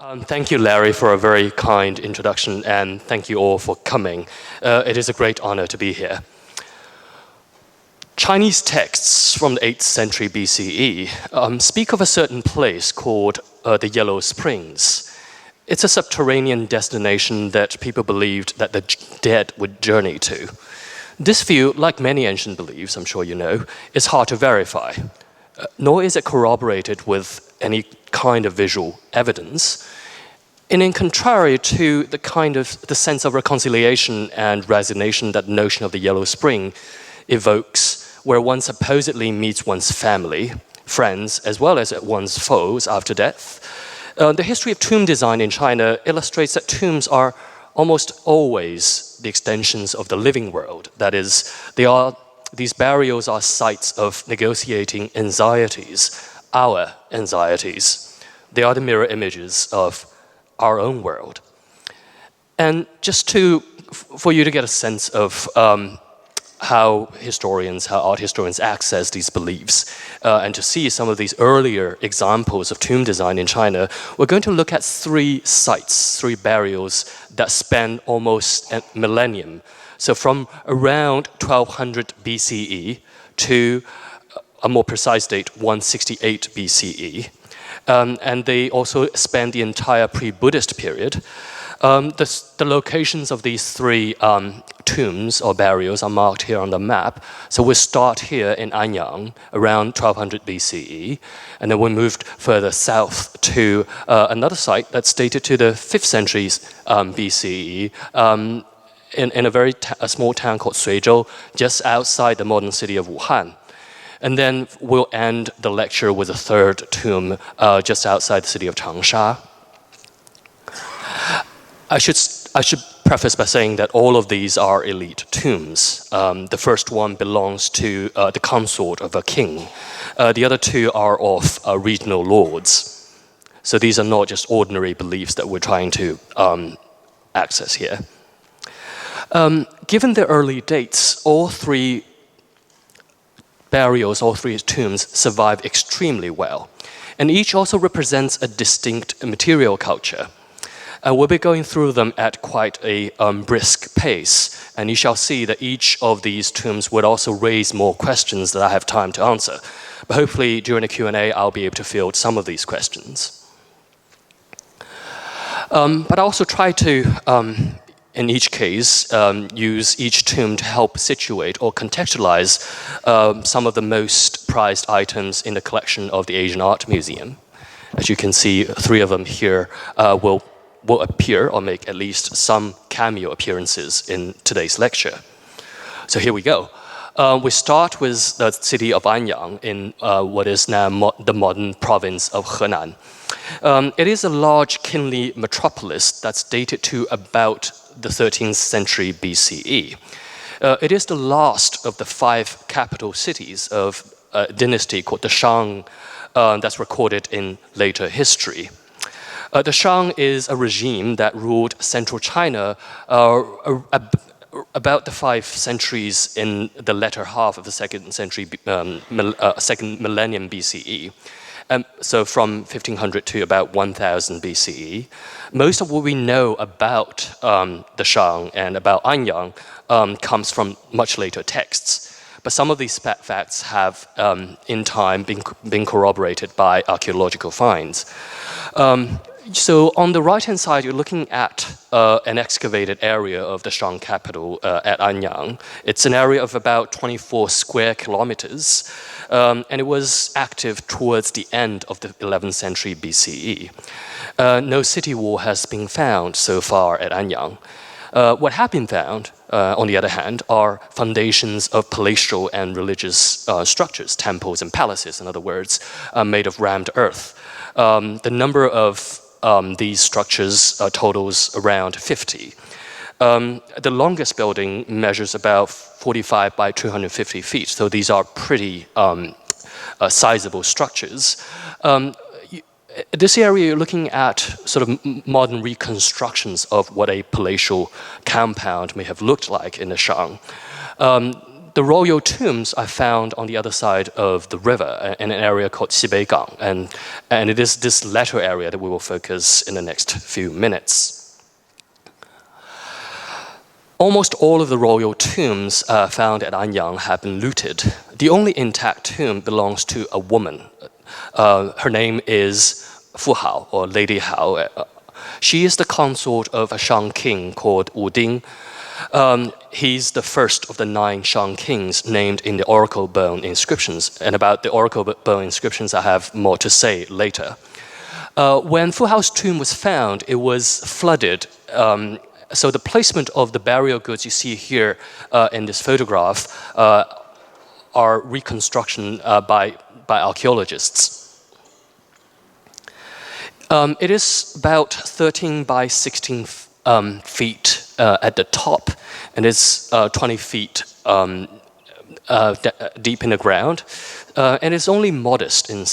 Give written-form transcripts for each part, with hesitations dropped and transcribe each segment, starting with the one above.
Thank you, Larry, for a very kind introduction, and thank you all for coming. It is a great honor to be here. Chinese texts from the 8th century BCE speak of a certain place called the Yellow Springs. It's a subterranean destination that people believed that the dead would journey to. This view, like many ancient beliefs, I'm sure you know, is hard to verify, nor is it corroborated with any kind of visual evidence. And in contrary to the sense of reconciliation and resignation that the notion of the Yellow Spring evokes, where one supposedly meets one's family, friends, as well as one's foes after death, the history of tomb design in China illustrates that tombs are almost always the extensions of the living world. That is, these burials are sites of negotiating anxieties, our anxieties. They are the mirror images of our own world. And just for you to get a sense of how art historians access these beliefs, and to see some of these earlier examples of tomb design in China, we're going to look at three burials that span almost a millennium. So from around 1200 BCE to a more precise date, 168 BCE. And they also span the entire pre-Buddhist period. The locations of these three tombs or burials are marked here on the map. So we start here in Anyang around 1200 BCE, and then we moved further south to another site that's dated to the 5th century BCE in a small town called Suizhou, just outside the modern city of Wuhan. And then we'll end the lecture with a third tomb just outside the city of Changsha. I should preface by saying that all of these are elite tombs. The first one belongs to the consort of a king. The other two are of regional lords. So these are not just ordinary beliefs that we're trying to access here. Given the early dates, all three tombs survive extremely well. And each also represents a distinct material culture. We'll be going through them at quite a brisk pace, and you shall see that each of these tombs would also raise more questions that I have time to answer. But hopefully during the Q&A, I'll be able to field some of these questions. But I also try to, in each case, use each tomb to help situate or contextualize some of the most prized items in the collection of the Asian Art Museum. As you can see, three of them here will appear or make at least some cameo appearances in today's lecture. So here we go. We start with the city of Anyang in what is now the modern province of Henan. It is a large kingly metropolis that's dated to about the 13th century BCE. It is the last of the 5 capital cities of a dynasty called the Shang that's recorded in later history. The Shang is a regime that ruled central China about the 5 centuries in the latter half of the second millennium BCE. So from 1500 to about 1000 BCE. Most of what we know about the Shang and about Anyang comes from much later texts. But some of these facts have, in time, been corroborated by archaeological finds. So on the right-hand side, you're looking at an excavated area of the Shang capital at Anyang. It's an area of about 24 square kilometers, and it was active towards the end of the 11th century BCE. No city wall has been found so far at Anyang. What have been found, on the other hand, are foundations of palatial and religious structures, temples and palaces, in other words, made of rammed earth. The number of these structures totals around 50. The longest building measures about 45 by 250 feet, so these are pretty sizable structures. This area, you're looking at sort of modern reconstructions of what a palatial compound may have looked like in the Shang. the royal tombs are found on the other side of the river in an area called Xibeigang, and it is this latter area that we will focus in the next few minutes. Almost all of the royal tombs found at Anyang have been looted. The only intact tomb belongs to a woman. Her name is Fu Hao, or Lady Hao. She is the consort of a Shang king called Wu Ding. He's the first of the 9 Shang kings named in the oracle bone inscriptions. And about the oracle bone inscriptions, I have more to say later. When Fu Hao's tomb was found, it was flooded. So the placement of the burial goods you see here in this photograph are reconstruction by archaeologists. It is about 13 by 16 feet at the top, and it's 20 feet deep in the ground. And it's only modest in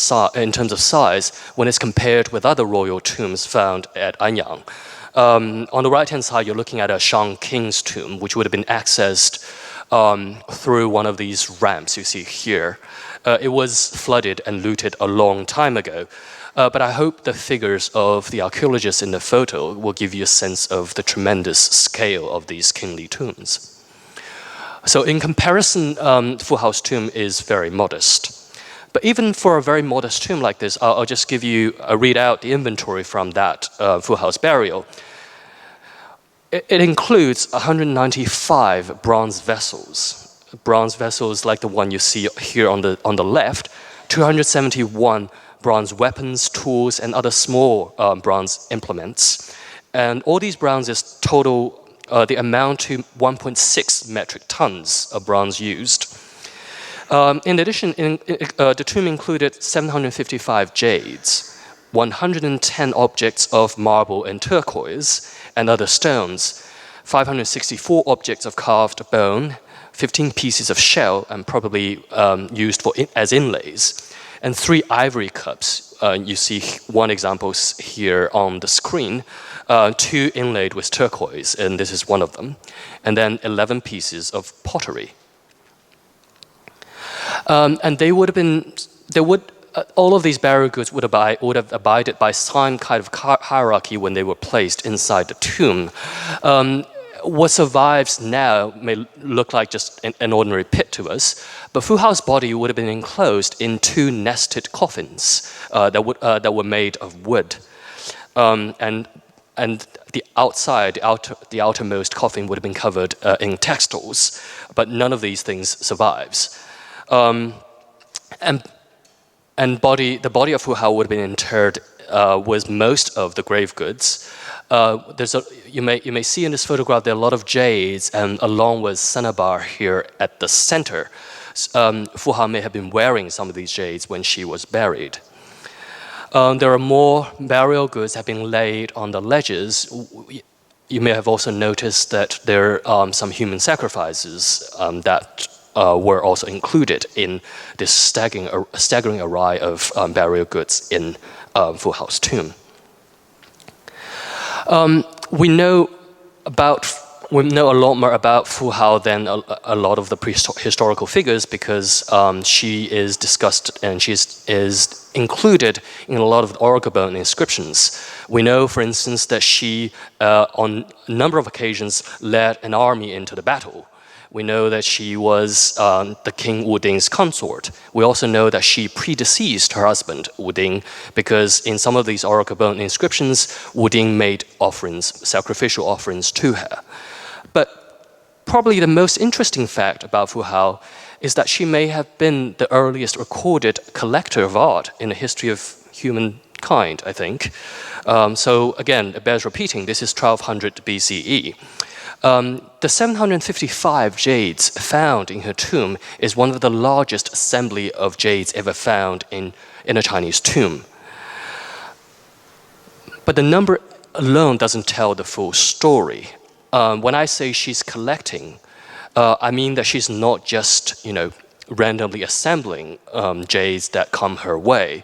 terms of size when it's compared with other royal tombs found at Anyang. On the right-hand side, you're looking at a Shang king's tomb, which would have been accessed through one of these ramps you see here. It was flooded and looted a long time ago. But I hope the figures of the archaeologists in the photo will give you a sense of the tremendous scale of these kingly tombs. So in comparison, Fu Hao's tomb is very modest. But even for a very modest tomb like this, I'll just give you read out the inventory from that Fu Hao's burial. It includes 195 bronze vessels like the one you see here on the left, 271 bronze weapons, tools, and other small bronze implements. And all these bronzes total the amount to 1.6 metric tons of bronze used. In addition, the tomb included 755 jades, 110 objects of marble and turquoise and other stones, 564 objects of carved bone, 15 pieces of shell and probably used as inlays, and 3 ivory cups. You see one example here on the screen, 2 inlaid with turquoise, and this is one of them, and then 11 pieces of pottery. And all of these burial goods would have abided by some kind of hierarchy when they were placed inside the tomb. What survives now may look like just an ordinary pit to us, but Fu Hao's body would have been enclosed in 2 nested coffins that were made of wood, and the outermost coffin would have been covered in textiles, but none of these things survives. And the body of Fu Hao would have been interred with most of the grave goods. You may see in this photograph there are a lot of jades, and along with cinnabar here at the center. Fu Hao may have been wearing some of these jades when she was buried. There are more burial goods have been laid on the ledges. You may have also noticed that there are some human sacrifices that were also included in this staggering array of burial goods in Fu Hao's tomb. We know a lot more about Fu Hao than a lot of the historical figures because she is discussed and she is included in a lot of the oracle bone inscriptions. We know, for instance, that she, on a number of occasions, led an army into the battle. We know that she was the King Wu Ding's consort. We also know that she predeceased her husband, Wu Ding, because in some of these oracle bone inscriptions, Wu Ding made sacrificial offerings to her. But probably the most interesting fact about Fu Hao is that she may have been the earliest recorded collector of art in the history of humankind, I think. So again, it bears repeating, this is 1200 BCE. The 755 jades found in her tomb is one of the largest assembly of jades ever found in a Chinese tomb. But the number alone doesn't tell the full story. When I say she's collecting, I mean that she's not just, randomly assembling jades that come her way.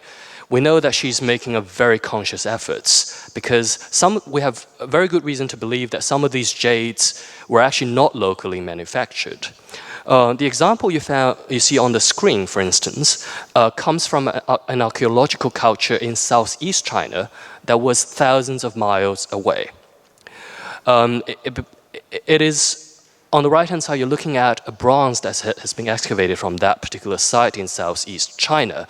We know that she's making a very conscious efforts because we have a very good reason to believe that some of these jades were actually not locally manufactured. The example you see on the screen, for instance, comes from an archaeological culture in southeast China that was thousands of miles away. It is on the right-hand side, you're looking at a bronze that has been excavated from that particular site in southeast China,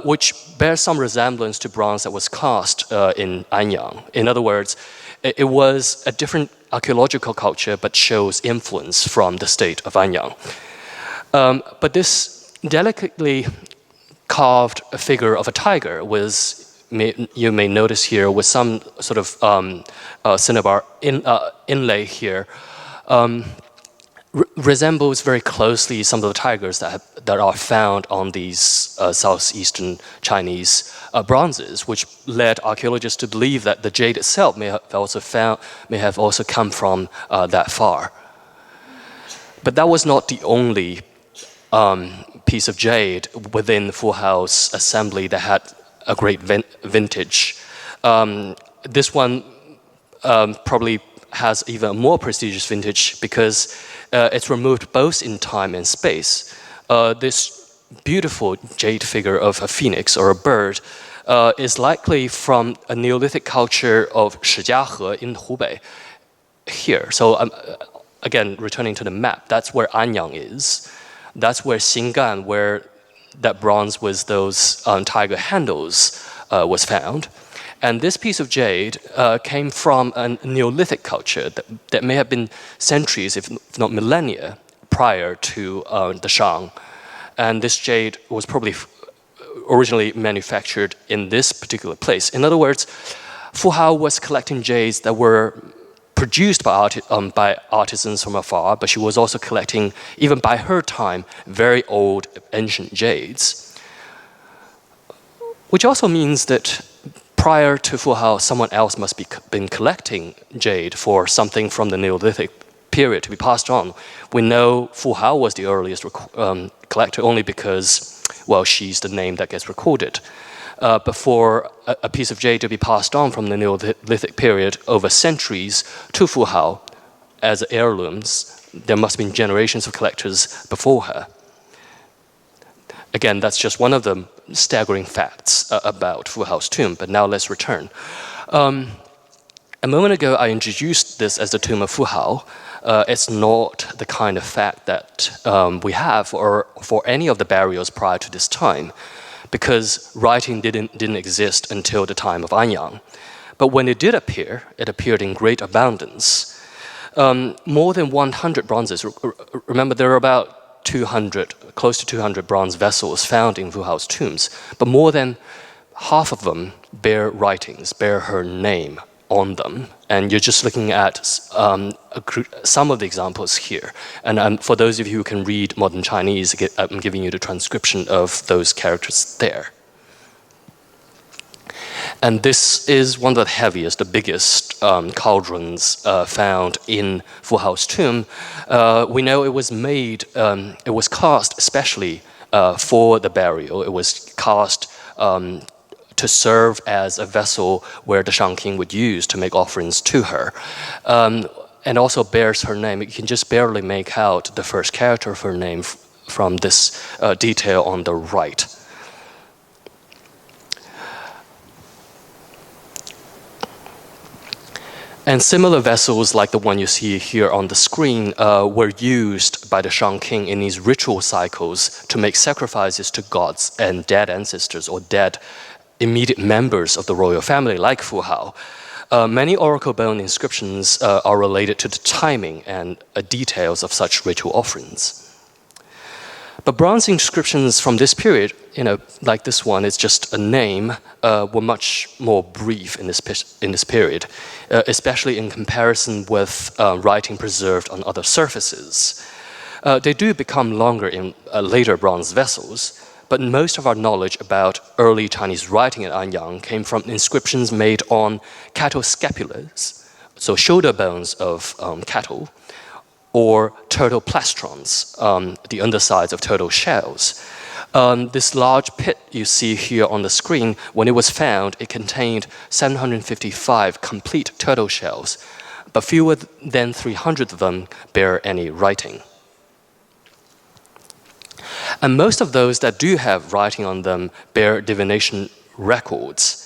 which bears some resemblance to bronze that was cast in Anyang. In other words, it was a different archaeological culture, but shows influence from the state of Anyang. But this delicately carved figure of a tiger you may notice here, with some sort of cinnabar inlay here, resembles very closely some of the tigers that are found on these southeastern Chinese bronzes, which led archaeologists to believe that the jade itself may have also come from that far. But that was not the only piece of jade within the Full House assembly that had a great vintage. This one probably has even a more prestigious vintage because it's removed both in time and space. This beautiful jade figure of a phoenix or a bird is likely from a Neolithic culture of Shijiahe in Hubei here. So again, returning to the map, that's where Anyang is. That's where Xingan, where that bronze with those tiger handles was found. And this piece of jade came from a Neolithic culture that may have been centuries, if not millennia, prior to the Shang. And this jade was probably originally manufactured in this particular place. In other words, Fu Hao was collecting jades that were produced by artisans from afar, but she was also collecting, even by her time, very old, ancient jades. Which also means that prior to Fu Hao, someone else must be been collecting jade for something from the Neolithic period to be passed on. We know Fu Hao was the earliest collector only because, well, she's the name that gets recorded. But for a piece of jade to be passed on from the Neolithic period over centuries to Fu Hao as heirlooms, there must have been generations of collectors before her. Again, that's just one of the staggering facts about Fu Hao's tomb, but now let's return. A moment ago, I introduced this as the tomb of Fu Hao. It's not the kind of fact that we have for any of the burials prior to this time, because writing didn't exist until the time of Anyang. But when it did appear, it appeared in great abundance. More than 100 bronzes. Remember, there are about 200, close to 200 bronze vessels found in Fu Hao's tombs, but more than half of them bear writings, bear her name on them. And you're just looking at some of the examples here. And for those of you who can read modern Chinese, I'm giving you the transcription of those characters there. And this is one of the heaviest, the biggest cauldrons found in Fu Hao's tomb. We know it was made, it was cast especially for the burial. It was cast to serve as a vessel where the Shang king would use to make offerings to her. And also bears her name. You can just barely make out the first character of her name from this detail on the right. And similar vessels like the one you see here on the screen were used by the Shang king in these ritual cycles to make sacrifices to gods and dead ancestors or dead immediate members of the royal family like Fu Hao. Many oracle bone inscriptions are related to the timing and details of such ritual offerings. But bronze inscriptions from this period, like this one, it's just a name, were much more brief in this period, especially in comparison with writing preserved on other surfaces. They do become longer in later bronze vessels, but most of our knowledge about early Chinese writing at Anyang came from inscriptions made on cattle scapulars, so shoulder bones of cattle, or turtle plastrons, the undersides of turtle shells. This large pit you see here on the screen, when it was found, it contained 755 complete turtle shells, but fewer than 300 of them bear any writing. And most of those that do have writing on them bear divination records.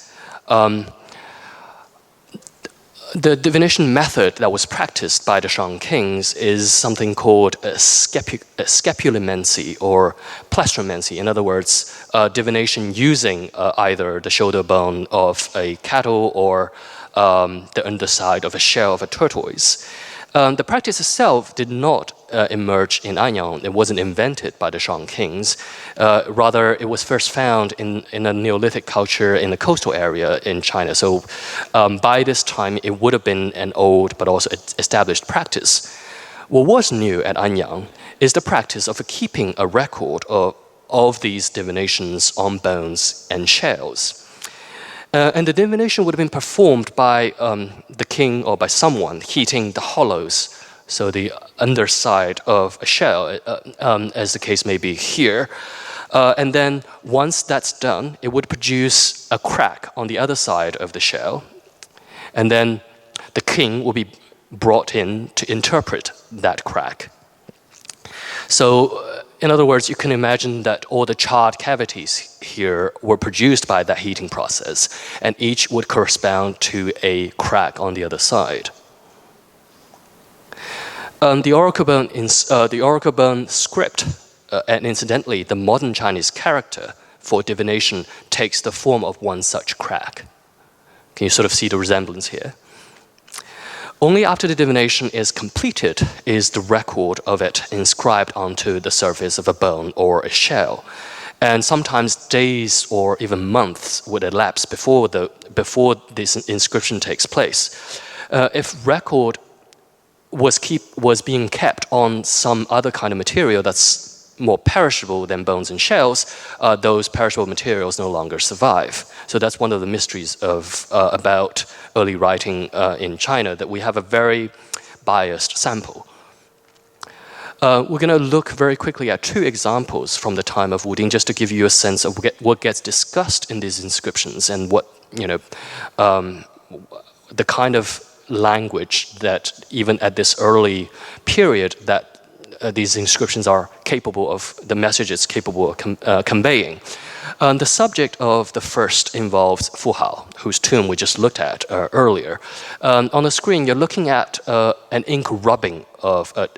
The divination method that was practiced by the Shang kings is something called scapulomancy or plastromancy. In other words, divination using either the shoulder bone of a cattle or the underside of a shell of a tortoise. The practice itself did not emerge in Anyang. It wasn't invented by the Shang kings. Rather, it was first found in a Neolithic culture in a coastal area in China. So by this time, it would have been an old but also established practice. What was new at Anyang is the practice of keeping a record of these divinations on bones and shells. And the divination would have been performed by the king or by someone heating the hollows, so the underside of a shell, as the case may be here. And then once that's done, it would produce a crack on the other side of the shell. And then the king will be brought in to interpret that crack. So, in other words, you can imagine that all the charred cavities here were produced by that heating process, and each would correspond to a crack on the other side. The oracle bone script, and incidentally, the modern Chinese character for divination takes the form of one such crack. Can you sort of see the resemblance here? Only after the divination is completed is the record of it inscribed onto the surface of a bone or a shell. And sometimes days or even months would elapse before this inscription takes place. If record was being kept on some other kind of material that's more perishable than bones and shells, those perishable materials no longer survive. So that's one of the mysteries about early writing in China, that we have a very biased sample. We're going to look very quickly at two examples from the time of Wuding, just to give you a sense of what gets discussed in these inscriptions and what, the kind of language that even at this early period that these inscriptions are capable of, the message it's capable of conveying. The subject of the first involves Fu Hao, whose tomb we just looked at earlier. On the screen, you're looking at an ink rubbing of the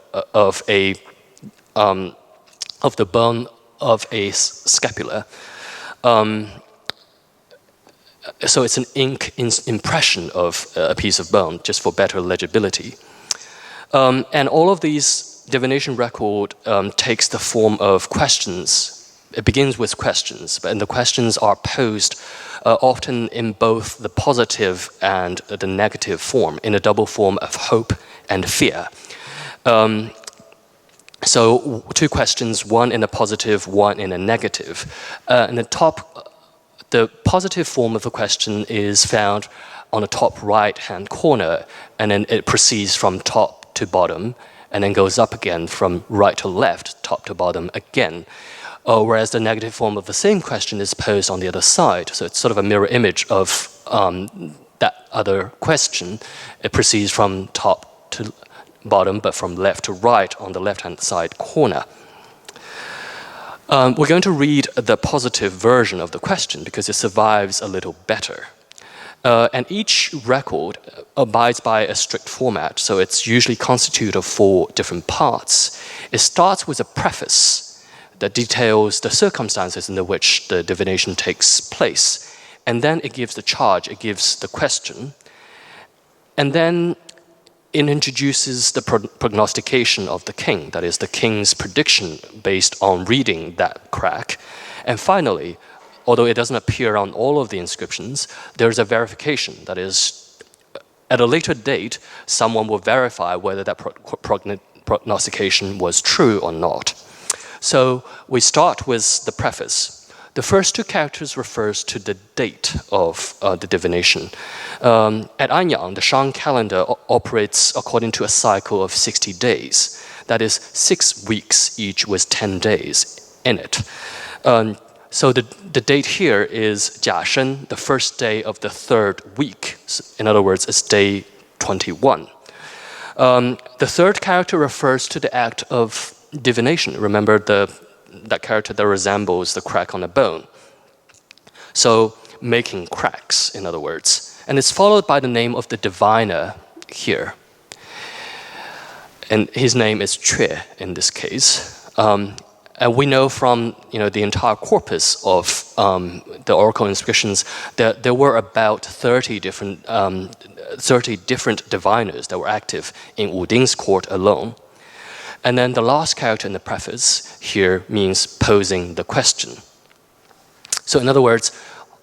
bone of a scapula. So it's an ink impression of a piece of bone, just for better legibility. And all of these divination record takes the form of questions. It begins with questions, and the questions are posed often in both the positive and the negative form, in a double form of hope and fear. So two questions, one in a positive, one in a negative. In the positive form of the question is found on the top right-hand corner, and then it proceeds from top to bottom, and then goes up again from right to left, top to bottom again. Whereas the negative form of the same question is posed on the other side. So it's sort of a mirror image of that other question. It proceeds from top to bottom, but from left to right on the left-hand side corner. We're going to read the positive version of the question because it survives a little better. And each record abides by a strict format, so it's usually constituted of 4 different parts. It starts with a preface that details the circumstances in which the divination takes place. And then it gives the charge, it gives the question. And then it introduces the prognostication of the king, that is, the king's prediction based on reading that crack. And finally, although it doesn't appear on all of the inscriptions, there's a verification. That is, at a later date, someone will verify whether that prognostication was true or not. So we start with the preface. The first 2 characters refers to the date of the divination. At Anyang, the Shang calendar operates according to a cycle of 60 days. That is 6 weeks each with 10 days in it. So the date here is Jia Shen, the first day of the 3rd week. In other words, it's day 21. The third character refers to the act of divination. Remember, the that character that resembles the crack on a bone. So making cracks, in other words. And it's followed by the name of the diviner here. And his name is Cue in this case. And we know from the entire corpus of the oracle inscriptions that there were about 30 different diviners that were active in Wu Ding's court alone. And then the last character in the preface here means posing the question. So in other words,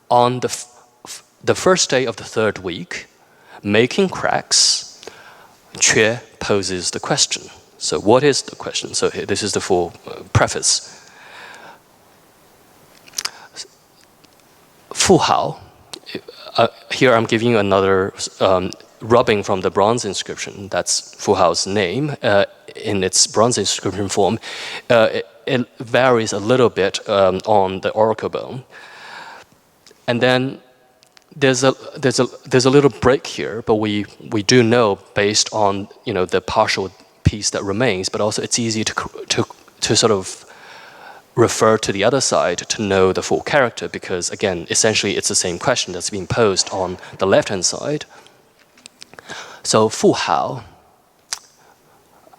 on the first day of the third week, making cracks, Cue poses the question. So what is the question? So this is the full preface. Fu Hao, here I'm giving you another rubbing from the bronze inscription. That's Fu Hao's name in its bronze inscription form. It varies a little bit on the oracle bone. And then there's a little break here, but we do know based on the partial piece that remains, but also it's easy to sort of refer to the other side to know the full character, because again, essentially it's the same question that's being posed on the left-hand side. So Fu Hao,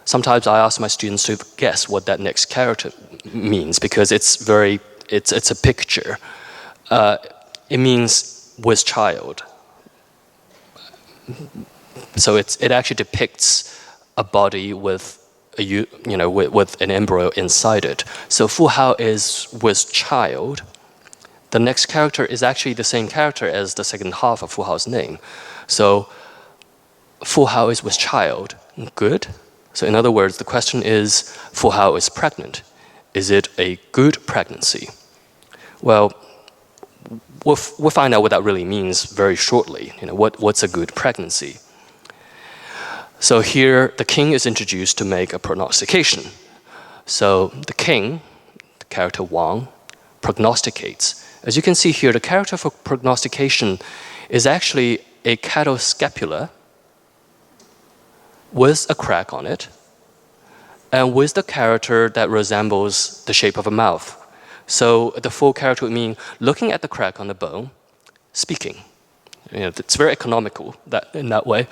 sometimes I ask my students to guess what that next character means, because it's a picture. It means with child. So it actually depicts a body with with an embryo inside it. So Fu Hao is with child. The next character is actually the same character as the second half of Fu Hao's name. So Fu Hao is with child. Good. So in other words, the question is, Fu Hao is pregnant. Is it a good pregnancy? Well, we'll find out what that really means very shortly. What's a good pregnancy? So here, the king is introduced to make a prognostication. So the king, the character Wang, prognosticates. As you can see here, the character for prognostication is actually a cattle scapula with a crack on it, and with the character that resembles the shape of a mouth. So the full character would mean looking at the crack on the bone, speaking. It's very economical in that way.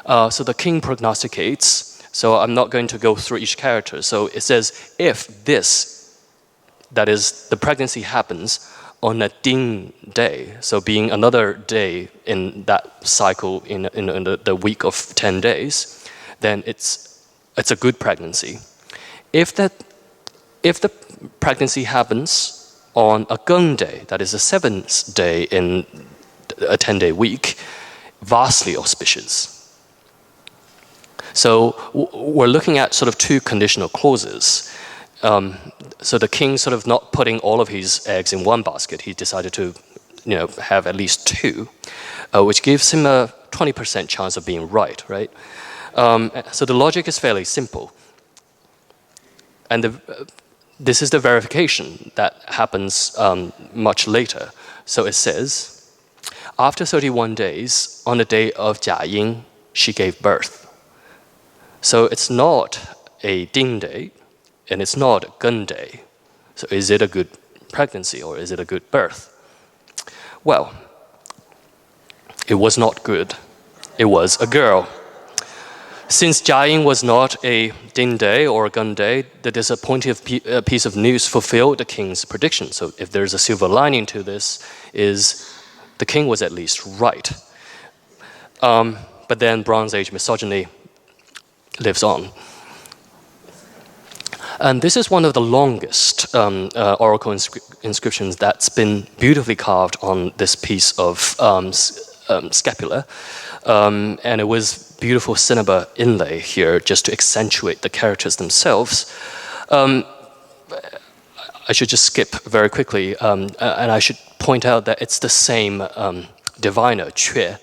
So the king prognosticates. So I'm not going to go through each character. So it says, if this, that is, the pregnancy happens on a Ding day, so being another day in that cycle in the week of 10 days, then it's a good pregnancy. If the pregnancy happens on a Geng day, that is the 7th day in a 10-day week, vastly auspicious. So we're looking at sort of two conditional clauses. So the king sort of not putting all of his eggs in one basket, he decided to have at least two, which gives him a 20% chance of being right? So the logic is fairly simple. And this is the verification that happens much later. So it says, after 31 days, on the day of Jiaying, she gave birth. So it's not a Ding day, and it's not a Geng day. So is it a good pregnancy, or is it a good birth? Well, it was not good. It was a girl. Since Jiaying was not a Ding day or a Geng day, the disappointing piece of news fulfilled the king's prediction. So if there's a silver lining to this, is the king was at least right. But then Bronze Age misogyny lives on. And this is one of the longest oracle inscriptions that's been beautifully carved on this piece of scapula. And it was beautiful cinnabar inlay here just to accentuate the characters themselves. I should just skip very quickly, and I should point out that it's the same diviner, Cue,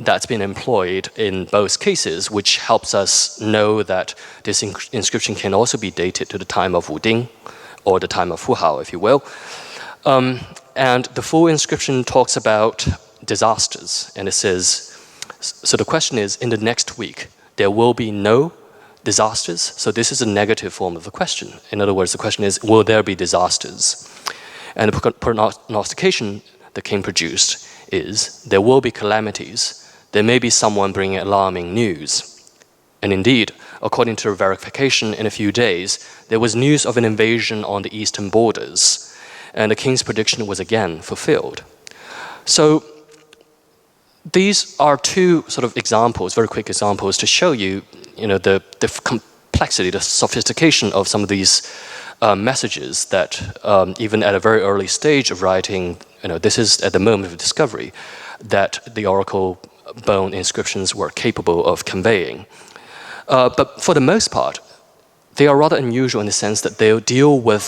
that's been employed in both cases, which helps us know that this inscription can also be dated to the time of Wu Ding, or the time of Fu Hao, if you will. And the full inscription talks about disasters, and it says, so the question is, in the next week, there will be no disasters? So this is a negative form of the question. In other words, the question is, will there be disasters? And the prognostication the king produced is, there will be calamities. There may be someone bringing alarming news. And indeed, according to verification, in a few days, there was news of an invasion on the eastern borders, and the king's prediction was again fulfilled. So these are two sort of examples, very quick examples, to show you, the complexity, the sophistication of some of these messages that even at a very early stage of writing, this is at the moment of discovery, that the oracle bone inscriptions were capable of conveying. But for the most part, they are rather unusual in the sense that they deal with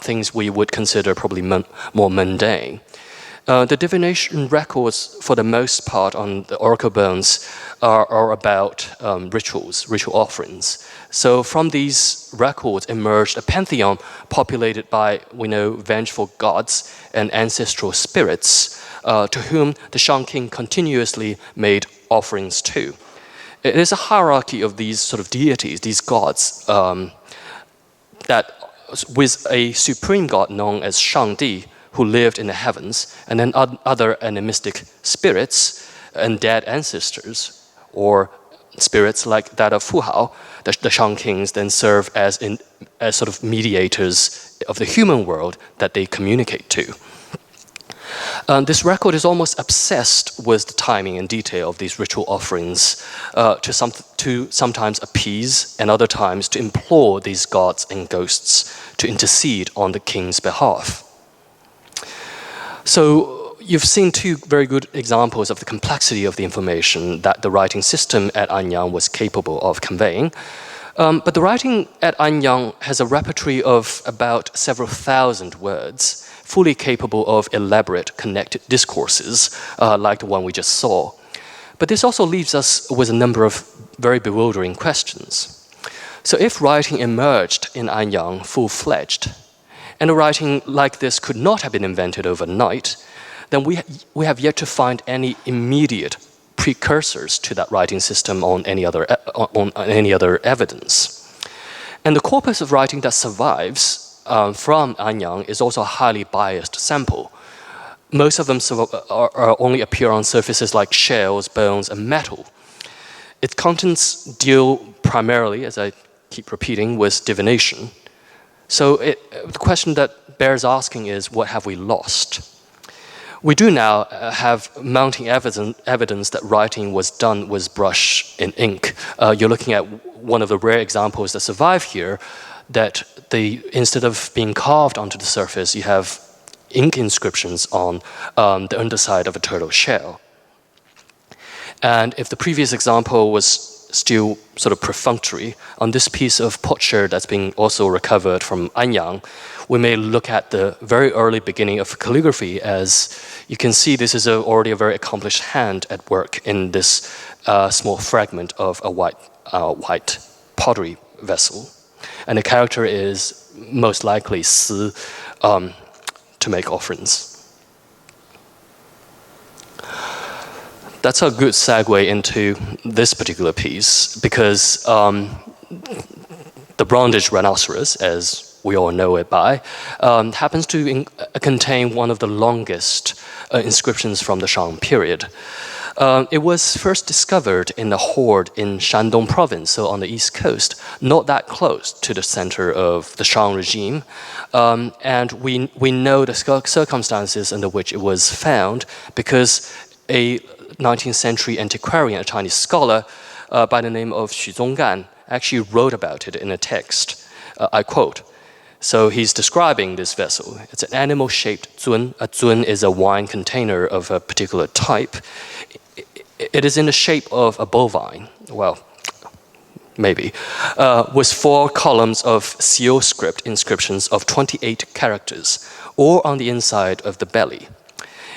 things we would consider probably more mundane. The divination records, for the most part, on the oracle bones are about ritual offerings. So from these records emerged a pantheon populated by, we know, vengeful gods and ancestral spirits to whom the Shang king continuously made offerings to. It is a hierarchy of these sort of deities, these gods, that with a supreme god known as Shang, who lived in the heavens, and then other animistic spirits and dead ancestors, or spirits like that of Fu Hao. The Shang kings then serve as sort of mediators of the human world that they communicate to. This record is almost obsessed with the timing and detail of these ritual offerings to sometimes appease and other times to implore these gods and ghosts to intercede on the king's behalf. So you've seen two very good examples of the complexity of the information that the writing system at Anyang was capable of conveying. But the writing at Anyang has a repertoire of about several thousand words, fully capable of elaborate connected discourses, like the one we just saw. But this also leaves us with a number of very bewildering questions. So if writing emerged in Anyang full-fledged, and a writing like this could not have been invented overnight, then we have yet to find any immediate precursors to that writing system on any other evidence. And the corpus of writing that survives from Anyang is also a highly biased sample. Most of them only appear on surfaces like shells, bones, and metal. Its contents deal primarily, as I keep repeating, with divination. So the question that bears asking is, what have we lost? We do now have mounting evidence that writing was done with brush and ink. You're looking at one of the rare examples that survive here, that instead of being carved onto the surface, you have ink inscriptions on the underside of a turtle shell. And if the previous example was still sort of perfunctory, on this piece of potsherd that's being also recovered from Anyang, we may look at the very early beginning of calligraphy. As you can see, this is already a very accomplished hand at work in this small fragment of a white pottery vessel. And the character is most likely Si, to make offerings. That's a good segue into this particular piece, because the bronze rhinoceros, as we all know it by, happens to contain one of the longest inscriptions from the Shang period. It was first discovered in a hoard in Shandong province, so on the east coast, not that close to the center of the Shang regime. And we know the circumstances under which it was found, because a 19th century antiquarian, a Chinese scholar by the name of Xu Zonggan, actually wrote about it in a text. I quote. So he's describing this vessel. It's an animal-shaped zun. A zun is a wine container of a particular type. It is in the shape of a bovine, well, maybe, with 4 columns of seal script inscriptions of 28 characters, all on the inside of the belly.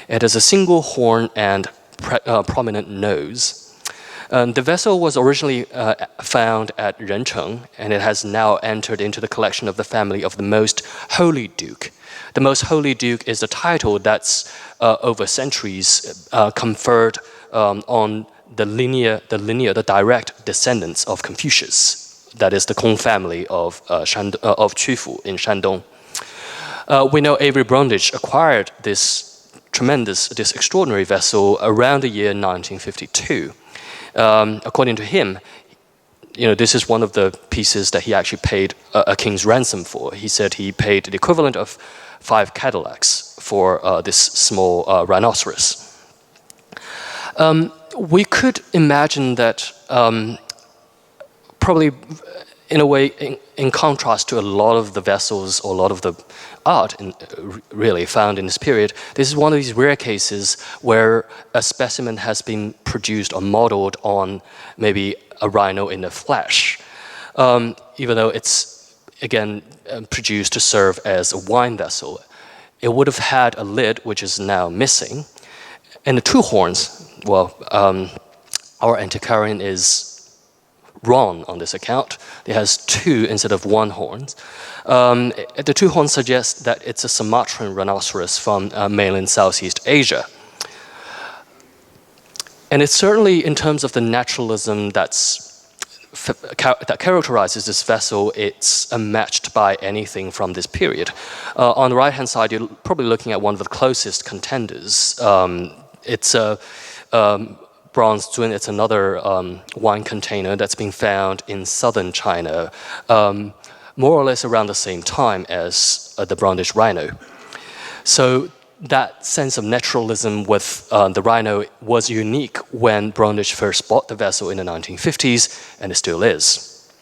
It has a single horn and prominent nose. The vessel was originally found at Rencheng, and it has now entered into the collection of the family of the Most Holy Duke. The Most Holy Duke is a title that's over centuries conferred on the direct descendants of Confucius, that is the Kong family of Qufu in Shandong. We know Avery Brundage acquired this extraordinary vessel around the year 1952. According to him, this is one of the pieces that he actually paid a king's ransom for. He said he paid the equivalent of 5 Cadillacs for this small rhinoceros. We could imagine that probably in a way, in contrast to a lot of the vessels or a lot of the art really found in this period, this is one of these rare cases where a specimen has been produced or modeled on maybe a rhino in the flesh, even though it's, again, produced to serve as a wine vessel. It would have had a lid, which is now missing, and the 2 horns, well, our antiquarian is wrong on this account. It has 2 instead of 1 horns. The 2 horns suggest that it's a Sumatran rhinoceros from mainland Southeast Asia. And it's certainly, in terms of the naturalism that characterizes this vessel, it's unmatched by anything from this period. On the right-hand side, you're probably looking at one of the closest contenders. It's a bronze zun. It's another wine container that's been found in southern China, more or less around the same time as the Brundage rhino. So that sense of naturalism with the rhino was unique when Brundage first bought the vessel in the 1950s, and it still is.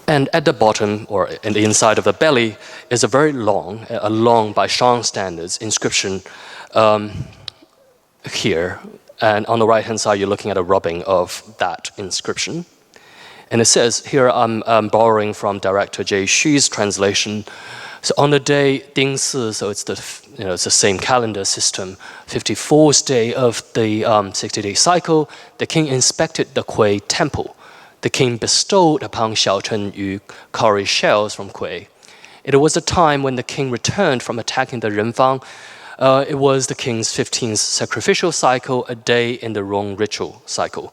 And at the bottom, or in the inside of the belly, is a very long, by Shang standards, inscription here. And on the right-hand side, you're looking at a rubbing of that inscription. And it says, here I'm borrowing from director Jay Xu's translation. So on the day Ding Si, so it's the same calendar system, 54th day of the 60-day cycle, the king inspected the Kui temple. The king bestowed upon Xiao Chen Yu cowrie shells from Kui. It was a time when the king returned from attacking the Renfang. It was the king's 15th sacrificial cycle, a day in the Rong ritual cycle.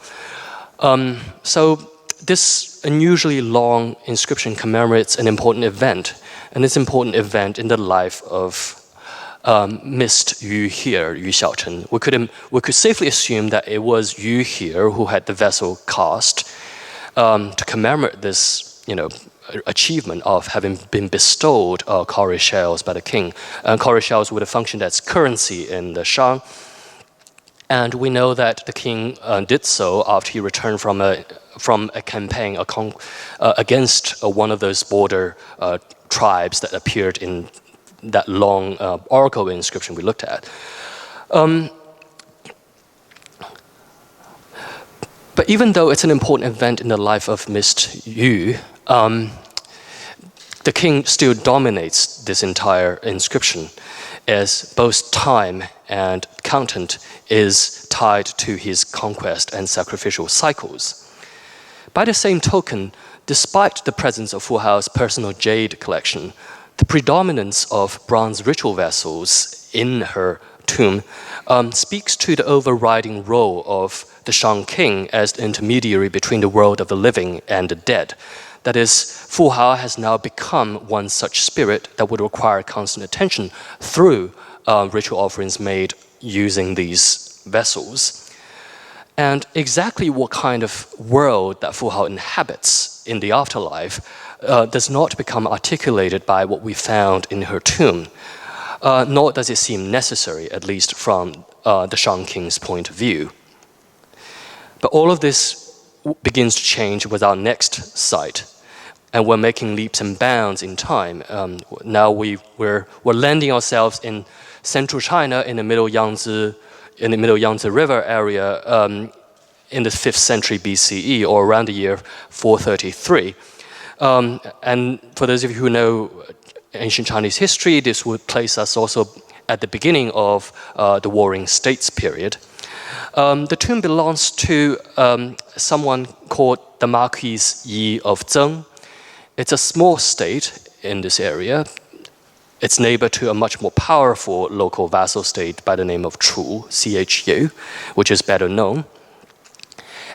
So this unusually long inscription commemorates an important event, and this important event in the life of Mist Yu here, Yu Xiaochen. We could safely assume that it was Yu here who had the vessel cast to commemorate this, achievement of having been bestowed cowrie shells by the king. Cowrie shells would have functioned as currency in the Shang. And we know that the king did so after he returned from a campaign against one of those border tribes that appeared in that long oracle inscription we looked at. But even though it's an important event in the life of Mist Yu, the king still dominates this entire inscription, as both time and content is tied to his conquest and sacrificial cycles. By the same token, despite the presence of Fu Hao's personal jade collection, the predominance of bronze ritual vessels in her tomb speaks to the overriding role of the Shang king as the intermediary between the world of the living and the dead. That is, Fu Hao has now become one such spirit that would require constant attention through ritual offerings made using these vessels. And exactly what kind of world that Fu Hao inhabits in the afterlife does not become articulated by what we found in her tomb, nor does it seem necessary, at least from the Shang king's point of view. But all of this begins to change with our next site, and we're making leaps and bounds in time. Now we're landing ourselves in central China, in the middle Yangtze River area, in the 5th century BCE, or around the year 433. And for those of you who know ancient Chinese history, this would place us also at the beginning of the Warring States period. The tomb belongs to someone called the Marquis Yi of Zeng. It's a small state in this area. It's neighbor to a much more powerful local vassal state by the name of Chu, CHU, which is better known.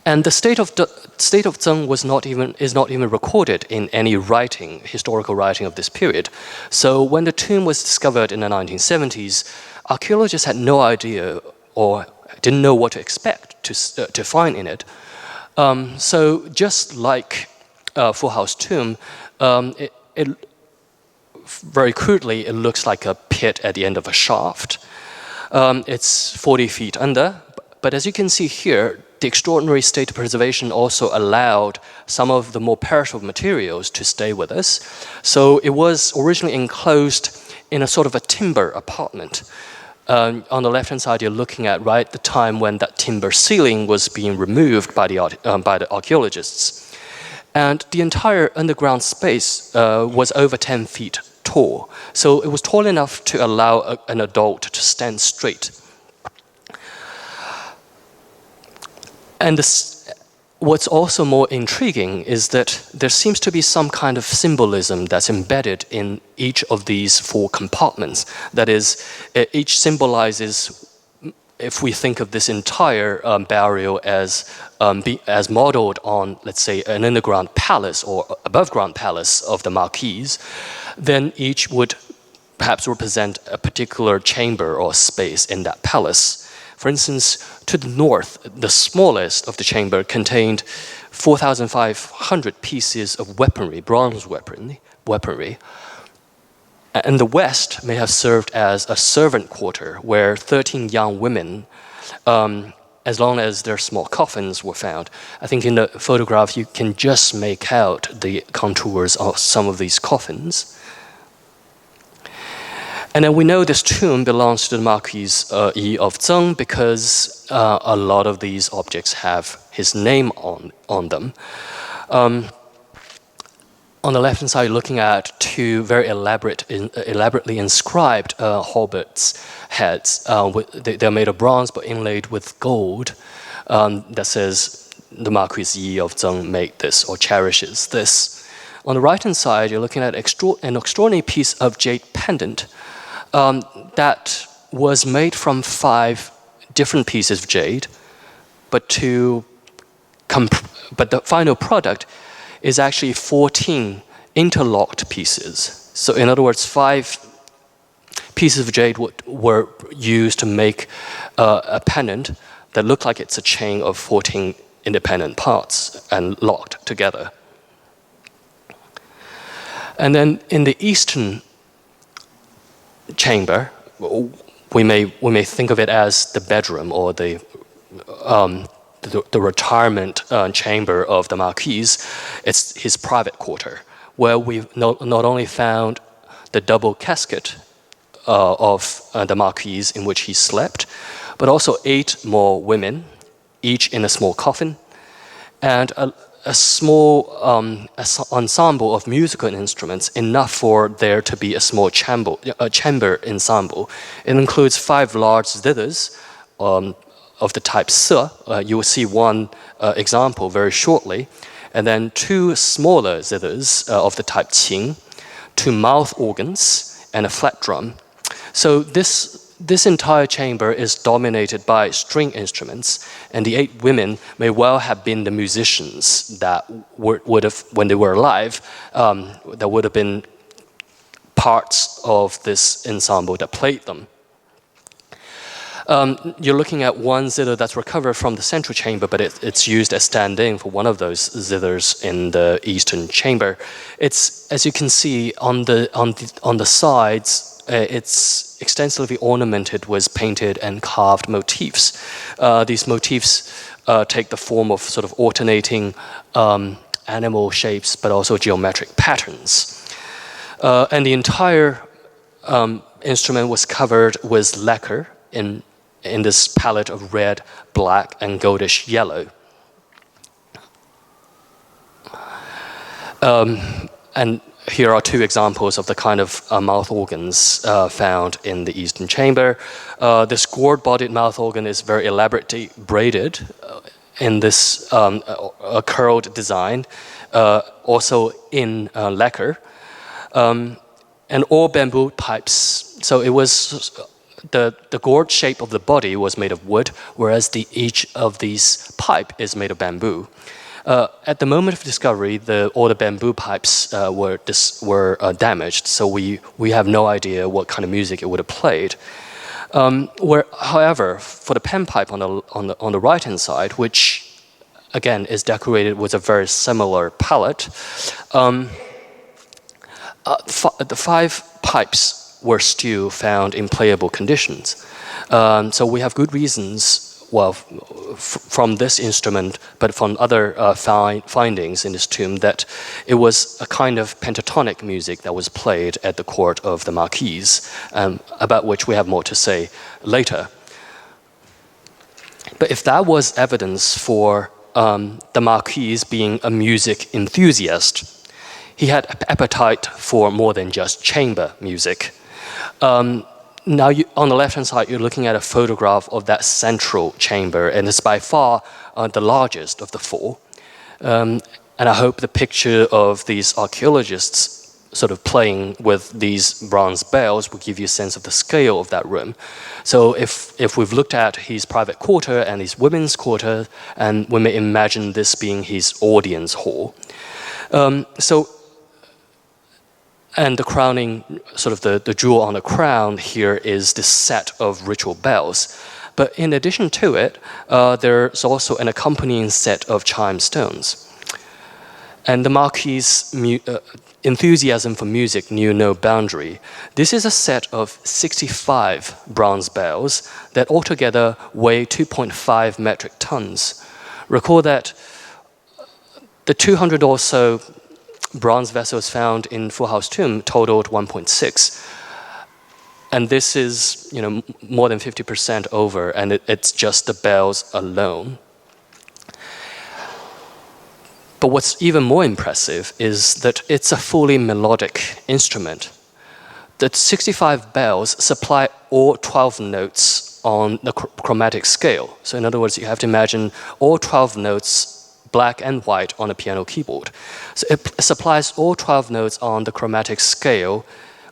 And the state of Zeng is not even recorded in any writing, historical writing of this period. So when the tomb was discovered in the 1970s, archaeologists had no idea or didn't know what to expect to find in it. So just like Fu Hao's tomb, very crudely, it looks like a pit at the end of a shaft. It's 40 feet under, but as you can see here, the extraordinary state of preservation also allowed some of the more perishable materials to stay with us. So it was originally enclosed in a sort of a timber apartment. On the left-hand side, you're looking at right the time when that timber ceiling was being removed by the archaeologists. And the entire underground space was over 10 feet tall. So it was tall enough to allow an adult to stand straight. And what's also more intriguing is that there seems to be some kind of symbolism that's embedded in each of these 4 compartments. That is, each symbolizes, if we think of this entire burial as modeled on, let's say, an underground palace or above-ground palace of the Marquis, then each would perhaps represent a particular chamber or space in that palace. For instance, to the north, the smallest of the chamber contained 4,500 pieces of weaponry, bronze weaponry. And the west may have served as a servant quarter where 13 young women, as long as their small coffins were found. I think in the photograph you can just make out the contours of some of these coffins. And then we know this tomb belongs to the Marquis Yi of Zeng because a lot of these objects have his name on them. On the left-hand side, you're looking at 2 very elaborately inscribed halberds heads. They're made of bronze but inlaid with gold that says the Marquis Yi of Zeng made this or cherishes this. On the right-hand side, you're looking at an extraordinary piece of jade pendant that was made from 5 different pieces of jade, but the final product is actually 14 interlocked pieces. So in other words, 5 pieces of jade were used to make a pendant that looked like it's a chain of 14 independent parts and locked together. And then in the eastern chamber, we may think of it as the bedroom or the retirement chamber of the Marquis. It's his private quarter, where we've not only found the double casket of the Marquis in which he slept, but also 8 more women, each in a small coffin, and a small ensemble of musical instruments, enough for there to be a small chamber ensemble. It includes 5 large zithers of the type Se. You will see one example very shortly. And then 2 smaller zithers of the type Qing, 2 mouth organs, and a flat drum. So this entire chamber is dominated by string instruments, and the 8 women may well have been the musicians that would have, when they were alive, that would have been parts of this ensemble that played them. You're looking at one zither that's recovered from the central chamber, but it's used as stand-in for one of those zithers in the eastern chamber. It's, as you can see on the sides, it's extensively ornamented with painted and carved motifs. These motifs take the form of sort of alternating animal shapes, but also geometric patterns. And the entire instrument was covered with lacquer in this palette of red, black, and goldish yellow. And here are 2 examples of the kind of mouth organs found in the eastern chamber. This gourd-bodied mouth organ is very elaborately braided in this curled design, also in lacquer, and all bamboo pipes. So it was the gourd shape of the body was made of wood, whereas each of these pipe is made of bamboo. At the moment of discovery, all the bamboo pipes were damaged, so we have no idea what kind of music it would have played. However, for the panpipe on the right-hand side, which again is decorated with a very similar palette, the 5 pipes were still found in playable conditions. So we have good reasons, well, from this instrument, but from other findings in this tomb, that it was a kind of pentatonic music that was played at the court of the Marquis, about which we have more to say later. But if that was evidence for the Marquis being a music enthusiast, he had appetite for more than just chamber music. Now, on the left-hand side, you're looking at a photograph of that central chamber, and it's by far the largest of the 4. And I hope the picture of these archaeologists sort of playing with these bronze bells will give you a sense of the scale of that room. So if we've looked at his private quarter and his women's quarter, and we may imagine this being his audience hall. And the crowning, sort of the jewel on the crown here is this set of ritual bells. But in addition to it, there's also an accompanying set of chime stones. And the Marquis' enthusiasm for music knew no boundary. This is a set of 65 bronze bells that altogether weigh 2.5 metric tons. Recall that the 200 or so bronze vessels found in Fu Hao's tomb totaled 1.6. And this is, more than 50% over, and it's just the bells alone. But what's even more impressive is that it's a fully melodic instrument. The 65 bells supply all 12 notes on the chromatic scale. So in other words, you have to imagine all 12 notes black and white on a piano keyboard. So it supplies all 12 notes on the chromatic scale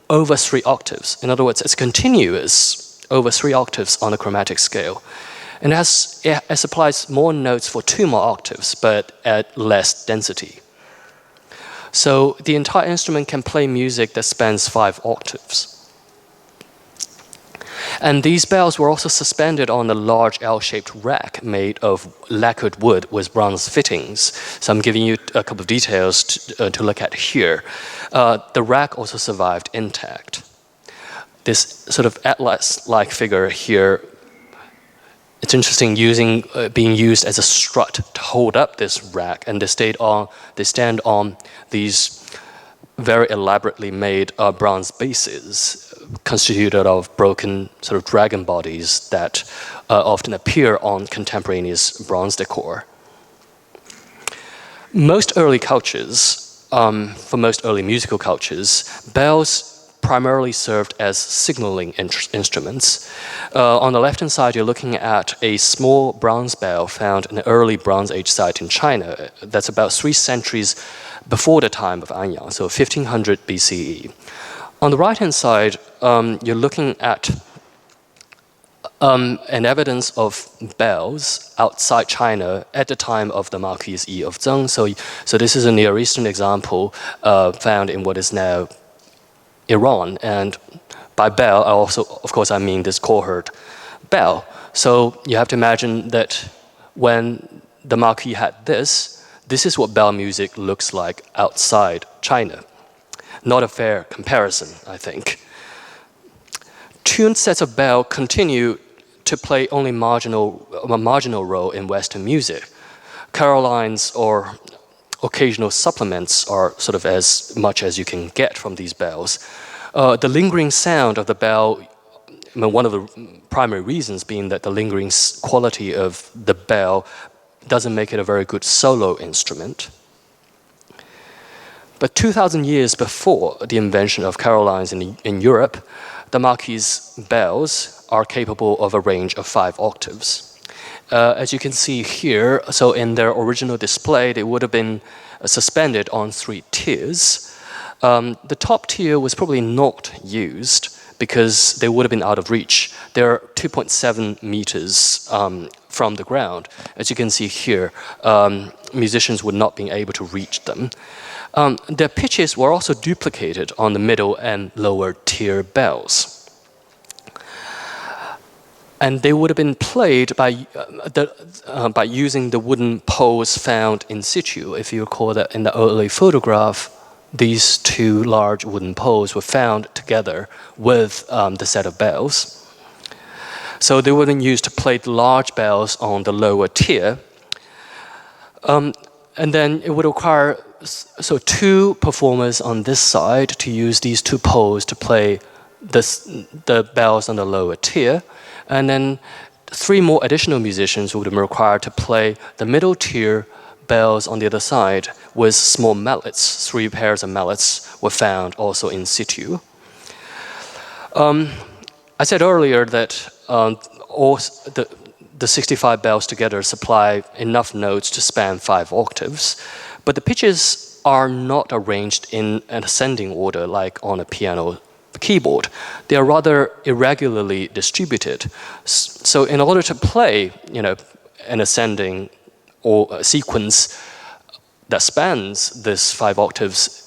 over 3 octaves. In other words, it's continuous over 3 octaves on the chromatic scale. And it supplies more notes for 2 more octaves, but at less density. So the entire instrument can play music that spans 5 octaves. And these bells were also suspended on a large L-shaped rack made of lacquered wood with bronze fittings. So I'm giving you a couple of details to look at here. The rack also survived intact. This sort of atlas-like figure here, it's interesting being used as a strut to hold up this rack, and they stand on these very elaborately made bronze bases constituted of broken sort of dragon bodies that often appear on contemporaneous bronze decor. Most early cultures, for most early musical cultures, bells primarily served as signaling instruments. On the left-hand side, you're looking at a small bronze bell found in an early Bronze Age site in China. That's about 3 centuries before the time of Anyang, so 1500 BCE. On the right-hand side, you're looking at an evidence of bells outside China at the time of the Marquis of Zeng. So this is a Near Eastern example found in what is now Iran. And by bell, I mean this cohort bell. So you have to imagine that when the Marquis had this is what bell music looks like outside China. Not a fair comparison, I think. Tuned sets of bell continue to play only a marginal role in Western music. Carolines or occasional supplements are sort of as much as you can get from these bells. The lingering sound of the bell, one of the primary reasons being that the lingering quality of the bell doesn't make it a very good solo instrument. But 2,000 years before the invention of carolines in Europe, the Marquis bells are capable of a range of 5 octaves. As you can see here, so in their original display, they would have been suspended on 3 tiers. The top tier was probably not used because they would have been out of reach. They're 2.7 meters from the ground. As you can see here, musicians would not be able to reach them. Their pitches were also duplicated on the middle and lower tier bells. And they would have been played by using the wooden poles found in situ. If you recall that in the early photograph, these two large wooden poles were found together with the set of bells. So they would have been used to play the large bells on the lower tier. And then it would require two performers on this side to use these two poles to play the bells on the lower tier. And then 3 more additional musicians would have been required to play the middle tier bells on the other side with small mallets. 3 pairs of mallets were found also in situ. I said earlier that all the 65 bells together supply enough notes to span 5 octaves, but the pitches are not arranged in an ascending order like on a piano keyboard. They are rather irregularly distributed. So in order to play, an ascending or a sequence that spans this 5 octaves,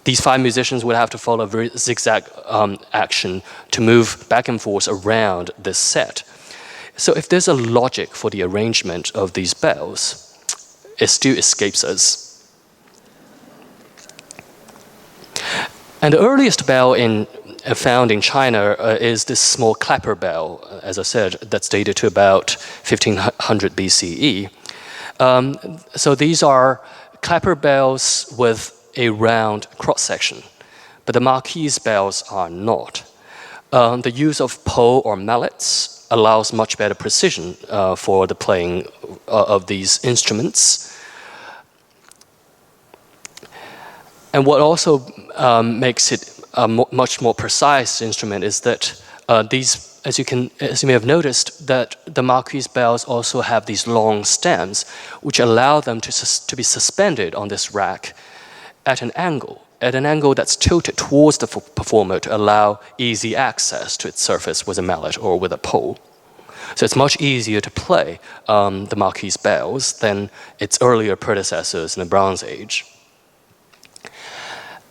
these 5 musicians would have to follow a very zigzag action to move back and forth around this set. So if there's a logic for the arrangement of these bells, it still escapes us. And the earliest bell found in China is this small clapper bell, as I said, that's dated to about 1500 BCE. So these are clapper bells with a round cross-section, but the Marquis bells are not. The use of pole or mallets allows much better precision for the playing of these instruments. And what also makes it a much more precise instrument is that these, as you may have noticed, that the Marquis bells also have these long stems, which allow them to be suspended on this rack at an angle that's tilted towards the performer to allow easy access to its surface with a mallet or with a pole. So it's much easier to play the Marquis bells than its earlier predecessors in the Bronze Age.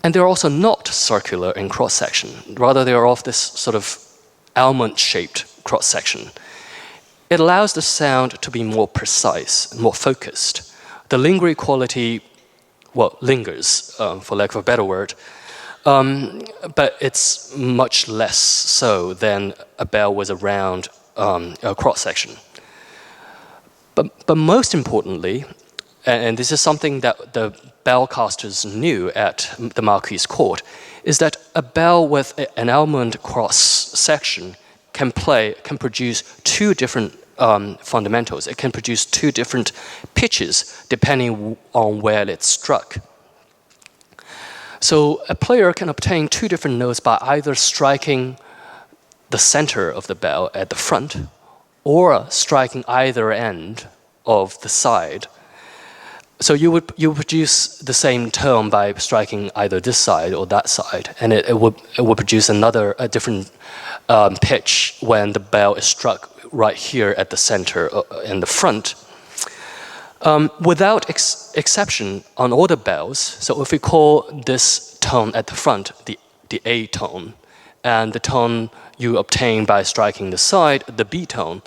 And they're also not circular in cross-section. Rather, they are of this sort of almond-shaped cross-section. It allows the sound to be more precise, more focused. The lingering quality, lingers, for lack of a better word, but it's much less so than a bell with a round cross-section. But most importantly, and this is something that the bellcasters knew at the Marquis court, is that a bell with an almond cross section can produce 2 different fundamentals. It can produce 2 different pitches depending on where it's struck. So a player can obtain 2 different notes by either striking the center of the bell at the front or striking either end of the side. So you would produce the same tone by striking either this side or that side, and it would produce a different pitch when the bell is struck right here at the center in the front. Without exception, on all the bells, so if we call this tone at the front the A tone, and the tone you obtain by striking the side, the B tone,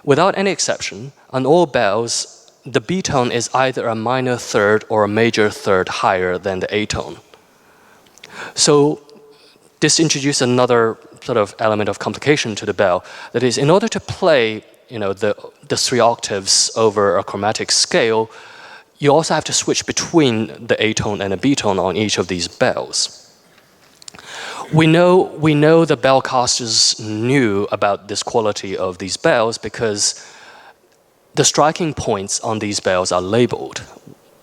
without any exception, on all bells, the B tone is either a minor third or a major third higher than the A tone. So this introduces another sort of element of complication to the bell. That is, in order to play, the 3 octaves over a chromatic scale, you also have to switch between the A tone and the B tone on each of these bells. We know the bellcasters knew about this quality of these bells because the striking points on these bells are labeled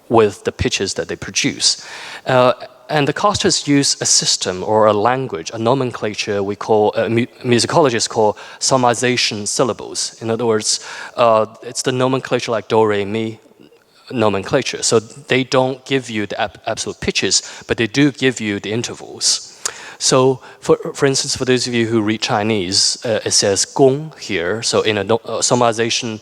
with the pitches that they produce. And the casters use a system or a language, a nomenclature musicologists call solmization syllables. In other words, it's the nomenclature like do, re, mi nomenclature. So they don't give you the absolute pitches, but they do give you the intervals. So, for instance, for those of you who read Chinese, it says gong here. So in a summarization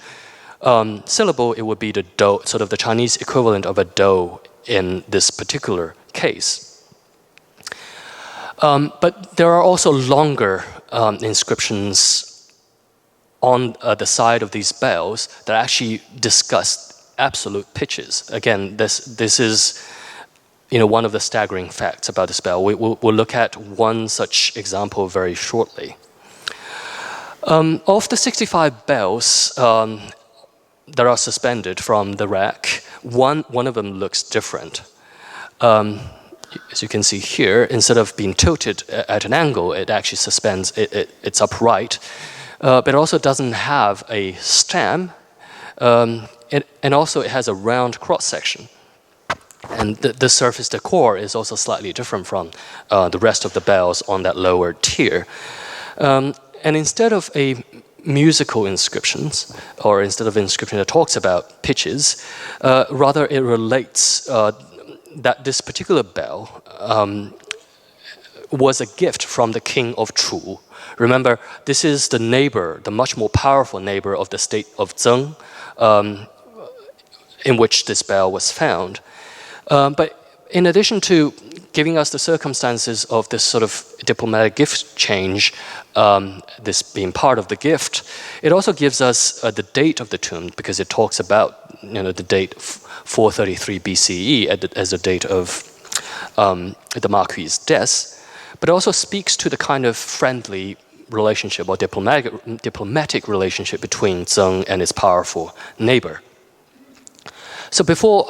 syllable, it would be the do, sort of the Chinese equivalent of a do in this particular case. But there are also longer inscriptions on the side of these bells that actually discuss absolute pitches. Again, this is one of the staggering facts about this bell. We'll look at one such example very shortly. Of the 65 bells that are suspended from the rack, one of them looks different. As you can see here, instead of being tilted at an angle, it actually suspends, it's upright. But it also doesn't have a stem, and also it has a round cross-section. And the surface decor is also slightly different from the rest of the bells on that lower tier. And instead of a musical inscriptions, or instead of inscription that talks about pitches, rather it relates that this particular bell was a gift from the king of Chu. Remember, this is the neighbor, the much more powerful neighbor of the state of Zeng, in which this bell was found. But in addition to giving us the circumstances of this sort of diplomatic gift change, this being part of the gift, it also gives us the date of the tomb, because it talks about the date 433 BCE as the date of the Marquis' death. But it also speaks to the kind of friendly relationship or diplomatic relationship between Zeng and his powerful neighbor. So before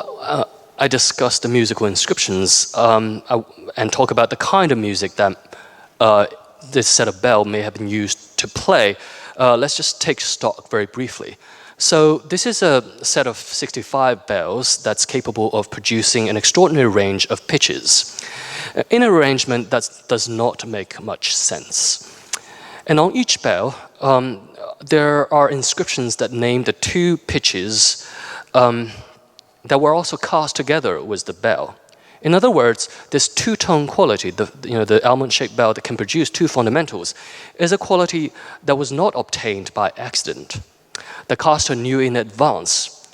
I discuss the musical inscriptions and talk about the kind of music that this set of bell may have been used to play, let's just take stock very briefly. So this is a set of 65 bells that's capable of producing an extraordinary range of pitches in an arrangement that does not make much sense. And on each bell, there are inscriptions that name the two pitches that were also cast together with the bell. In other words, this two-tone quality, the almond-shaped bell that can produce two fundamentals, is a quality that was not obtained by accident. The caster knew in advance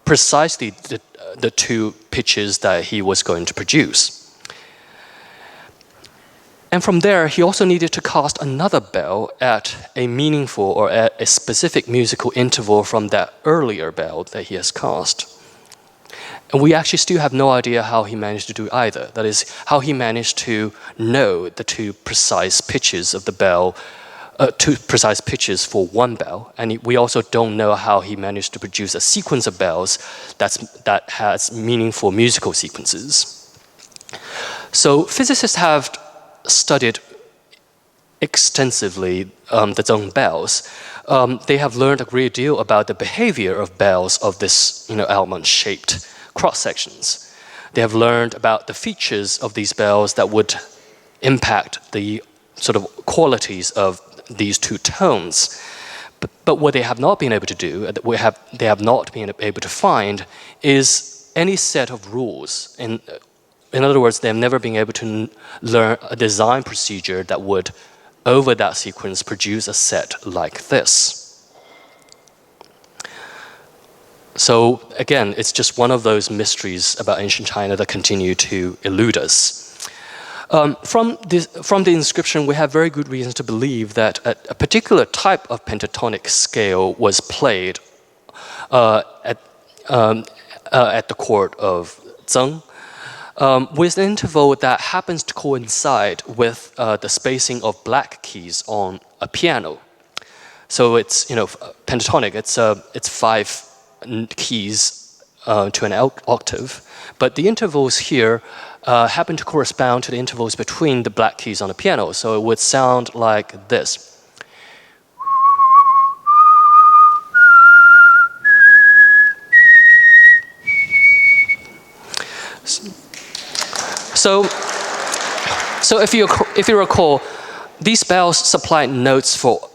precisely the two pitches that he was going to produce. And from there, he also needed to cast another bell at a meaningful or at a specific musical interval from that earlier bell that he has cast. And we actually still have no idea how he managed to do either. That is, how he managed to know the two precise pitches of the bell, two precise pitches for one bell. And we also don't know how he managed to produce a sequence of bells that has meaningful musical sequences. So physicists have studied extensively the Zeng bells. They have learned a great deal about the behavior of bells of this almond-shaped cross-sections. They have learned about the features of these bells that would impact the sort of qualities of these two tones. But what they have not been able to do, they have not been able to find, is any set of rules. In other words, they have never been able to learn a design procedure that would, over that sequence, produce a set like this. So again, it's just one of those mysteries about ancient China that continue to elude us. From the inscription, we have very good reason to believe that a particular type of pentatonic scale was played at the court of Zeng, with an interval that happens to coincide with the spacing of black keys on a piano. So it's pentatonic. It's 5 keys to an octave, but the intervals here happen to correspond to the intervals between the black keys on the piano, so it would sound like this. So if you recall, these bells supply notes for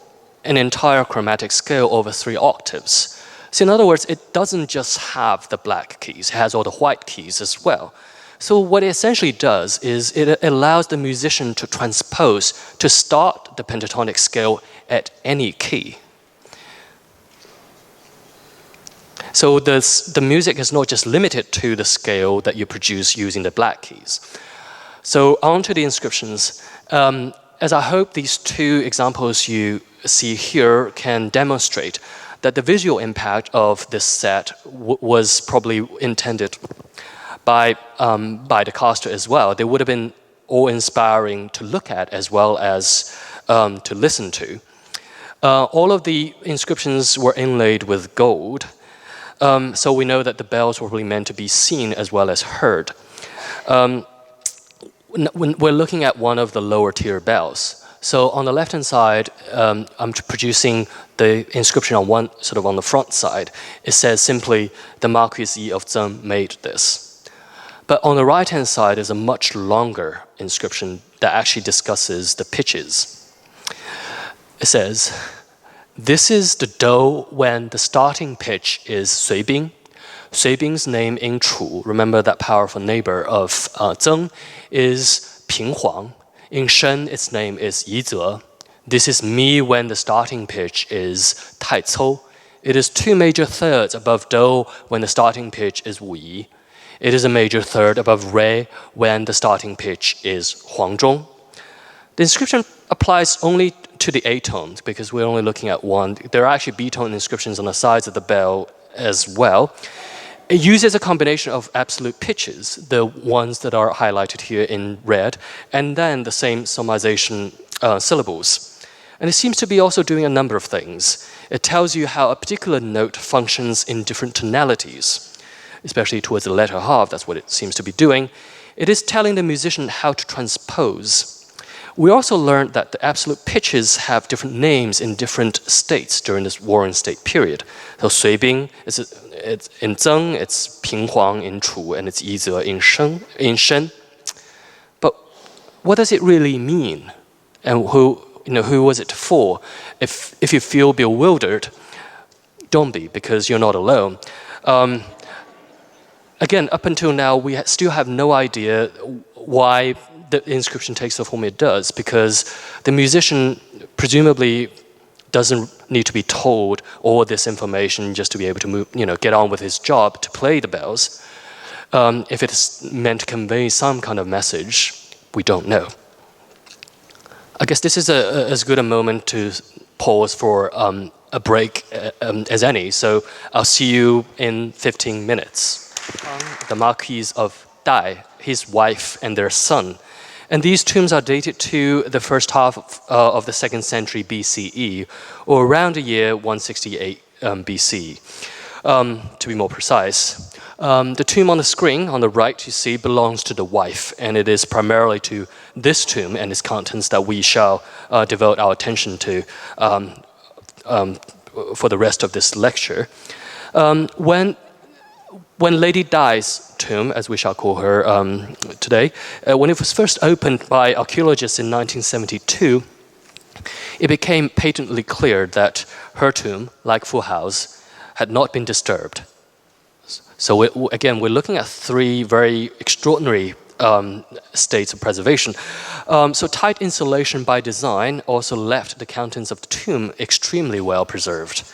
an entire chromatic scale over 3 octaves. So in other words, it doesn't just have the black keys, it has all the white keys as well. So what it essentially does is it allows the musician to transpose, to start the pentatonic scale at any key. So the music is not just limited to the scale that you produce using the black keys. So on to the inscriptions. As I hope these two examples you see here can demonstrate that the visual impact of this set was probably intended by the caster as well. They would have been awe-inspiring to look at as well as to listen to. All of the inscriptions were inlaid with gold, so we know that the bells were really meant to be seen as well as heard. When we're looking at one of the lower tier bells. So on the left-hand side, I'm producing the inscription on one, sort of on the front side. It says simply, the Marquis of Zeng made this. But on the right-hand side is a much longer inscription that actually discusses the pitches. It says, this is the do when the starting pitch is 随宾. 随宾's name in Chu, remember that powerful neighbor of Zeng, is 平黄. In Shen, its name is 夷则. This is mi when the starting pitch is 太凑. It is 2 major thirds above do when the starting pitch is 五夷. It is a major third above re when the starting pitch is 黄中. The inscription applies only to the A tones because we're only looking at one. There are actually B tone inscriptions on the sides of the bell as well. It uses a combination of absolute pitches, the ones that are highlighted here in red, and then the same solmization syllables. And it seems to be also doing a number of things. It tells you how a particular note functions in different tonalities, especially towards the latter half, that's what it seems to be doing. It is telling the musician how to transpose. We also learned that the absolute pitches have different names in different states during this Warring State period. So 随宾 it's in Zeng, it's 平黄 in Chu, and it's 夷则 in Shen. But what does it really mean? And who was it for? If you feel bewildered, don't be, because you're not alone. Again, up until now, we still have no idea why the inscription takes the form it does, because the musician presumably doesn't need to be told all this information just to be able to move, get on with his job to play the bells. If it's meant to convey some kind of message, we don't know. I guess this is as good a moment to pause for a break as any, so I'll see you in 15 minutes. The Marquis of Dai, his wife and their son. And these tombs are dated to the first half of the 2nd century BCE, or around the year 168 BC, to be more precise. The tomb on the screen on the right, you see, belongs to the wife, and it is primarily to this tomb and its contents that we shall devote our attention to for the rest of this lecture. When Lady Dai's tomb, as we shall call her today, when it was first opened by archaeologists in 1972, it became patently clear that her tomb, like Fu Hao's, had not been disturbed. So again, we're looking at 3 very extraordinary states of preservation. So tight insulation by design also left the contents of the tomb extremely well preserved,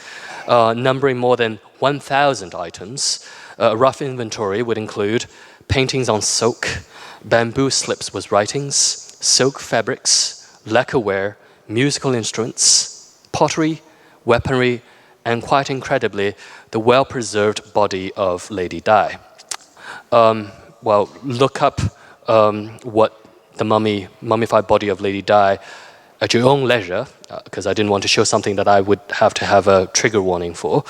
numbering more than 1,000 items. A rough inventory would include paintings on silk, bamboo slips with writings, silk fabrics, lacquerware, musical instruments, pottery, weaponry, and quite incredibly, the well-preserved body of Lady Dai. Well, look up what the mummified body of Lady Dai at your own leisure, because I didn't want to show something that I would have to have a trigger warning for.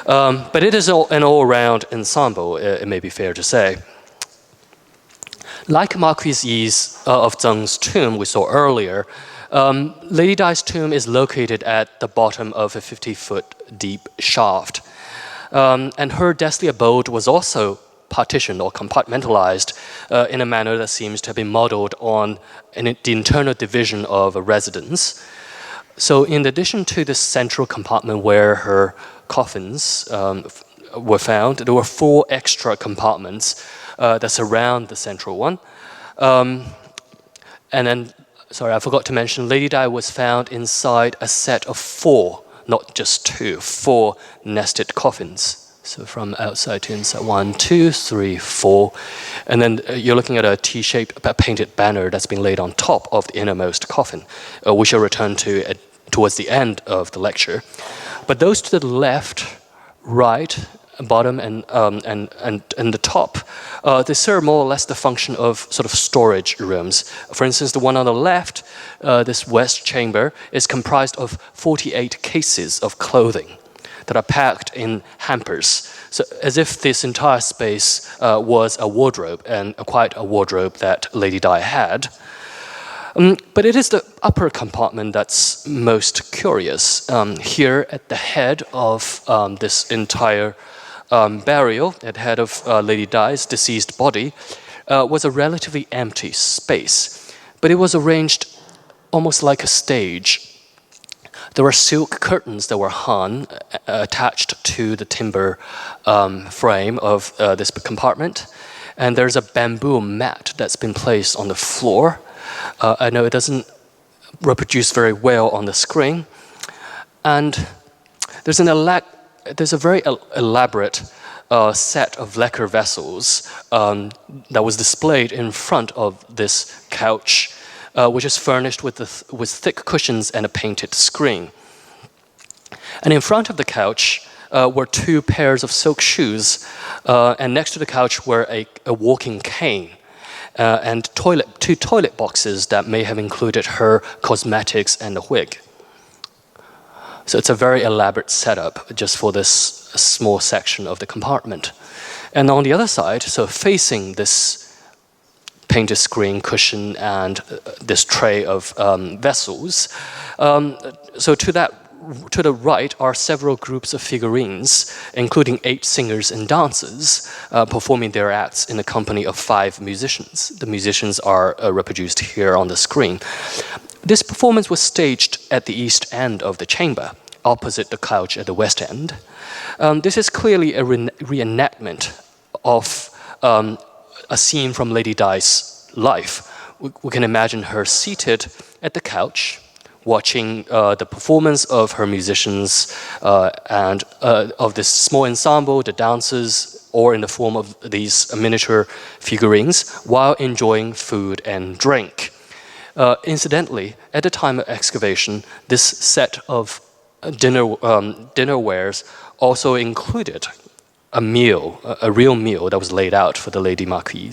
But it is an all-round ensemble, it may be fair to say. Like Marquis of Zeng's tomb we saw earlier, Lady Dai's tomb is located at the bottom of a 50-foot deep shaft. And her deathly abode was also partitioned or compartmentalized in a manner that seems to have been modeled on the internal division of a residence. So in addition to the central compartment where her coffins were found, there were 4 extra compartments that surround the central one. And then, sorry, I forgot to mention, Lady Dai was found inside a set of 4, not just 2, 4 nested coffins. So from outside to inside, 1, 2, 3, 4. And then you're looking at a T-shaped painted banner that's been laid on top of the innermost coffin, which I'll return to towards the end of the lecture. But those to the left, right, bottom, and the top, they serve more or less the function of sort of storage rooms. For instance, the one on the left, this west chamber, is comprised of 48 cases of clothing that are packed in hampers. So as if this entire space was a wardrobe, and quite a wardrobe that Lady Dai had. But it is the upper compartment that's most curious. Here at the head of this entire burial, at the head of Lady Dai's deceased body, was a relatively empty space. But it was arranged almost like a stage. There were silk curtains that were hung, attached to the timber frame of this compartment. And there's a bamboo mat that's been placed on the floor. I know it doesn't reproduce very well on the screen. And there's a very elaborate set of lacquer vessels that was displayed in front of this couch, which is furnished with thick cushions and a painted screen. And in front of the couch were 2 pairs of silk shoes, and next to the couch were a walking cane and 2 toilet boxes that may have included her cosmetics and a wig. So it's a very elaborate setup just for this small section of the compartment. And on the other side, so facing this painted screen, cushion, and this tray of vessels. So to the right are several groups of figurines, including 8 singers and dancers, performing their acts in the company of 5 musicians. The musicians are reproduced here on the screen. This performance was staged at the east end of the chamber, opposite the couch at the west end. This is clearly a reenactment of a scene from Lady Dai's life. We can imagine her seated at the couch, watching the performance of her musicians and of this small ensemble, the dancers, or in the form of these miniature figurines, while enjoying food and drink. Incidentally, at the time of excavation, this set of dinnerwares also included a meal, a real meal that was laid out for the Lady Marquis.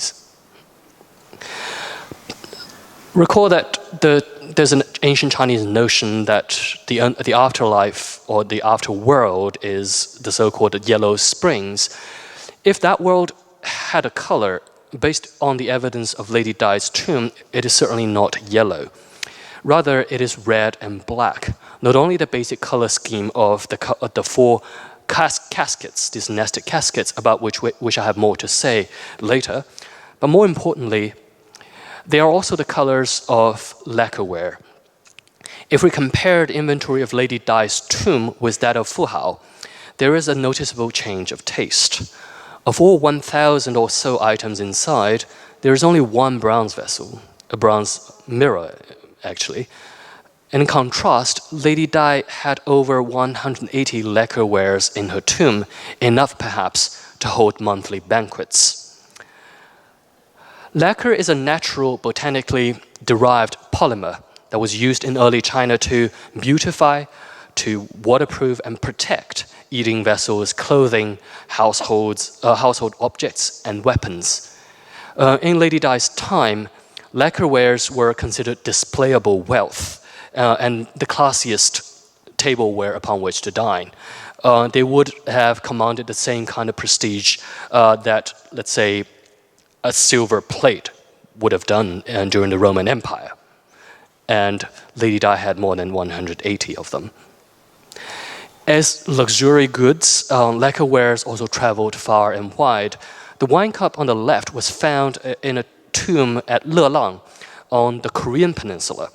Recall that there's an ancient Chinese notion that the afterlife or the afterworld is the so-called yellow springs. If that world had a color, based on the evidence of Lady Dai's tomb, it is certainly not yellow. Rather, it is red and black. Not only the basic color scheme of the 4 caskets, these nested caskets, about which I have more to say later, but more importantly, they are also the colors of lacquerware. If we compare the inventory of Lady Dai's tomb with that of Fu Hao, there is a noticeable change of taste. Of all 1,000 or so items inside, there is only 1 bronze vessel, a bronze mirror, actually. In contrast, Lady Dai had over 180 lacquerwares in her tomb, enough perhaps to hold monthly banquets. Lacquer is a natural, botanically derived polymer that was used in early China to beautify, to waterproof and protect eating vessels, clothing, household objects, and weapons. In Lady Dai's time, lacquerwares were considered displayable wealth and the classiest tableware upon which to dine. They would have commanded the same kind of prestige that, let's say, a silver plate would have done during the Roman Empire. And Lady Dai had more than 180 of them. As luxury goods, lacquerwares also traveled far and wide. The wine cup on the left was found in a tomb at Lelang on the Korean peninsula.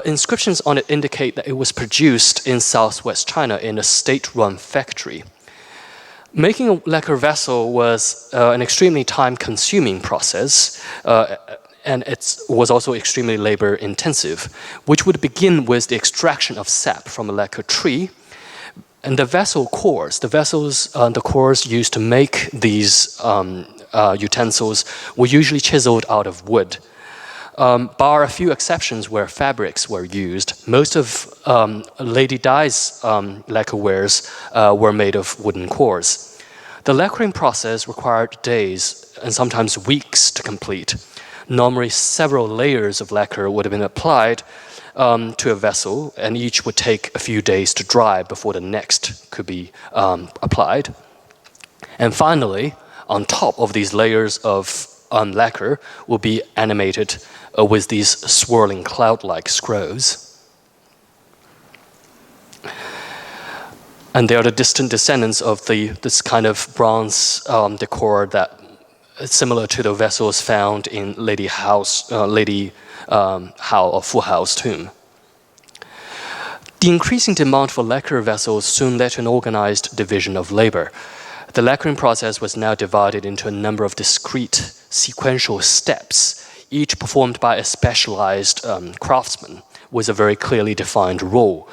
Inscriptions on it indicate that it was produced in southwest China in a state-run factory. Making a lacquer vessel was an extremely time-consuming process, and it was also extremely labor-intensive, which would begin with the extraction of sap from a lacquer tree, and the vessel cores. The cores used to make these utensils were usually chiseled out of wood. Bar a few exceptions where fabrics were used, most of Lady Dai's lacquerwares were made of wooden cores. The lacquering process required days and sometimes weeks to complete. Normally, several layers of lacquer would have been applied to a vessel, and each would take a few days to dry before the next could be applied. And finally, on top of these layers of lacquer will be animated with these swirling cloud-like scrolls. And they are the distant descendants of this kind of bronze decor that is similar to the vessels found in Lady Hao of Fu Hao's tomb. The increasing demand for lacquer vessels soon led to an organized division of labor. The lacquering process was now divided into a number of discrete sequential steps, each performed by a specialized craftsman with a very clearly defined role.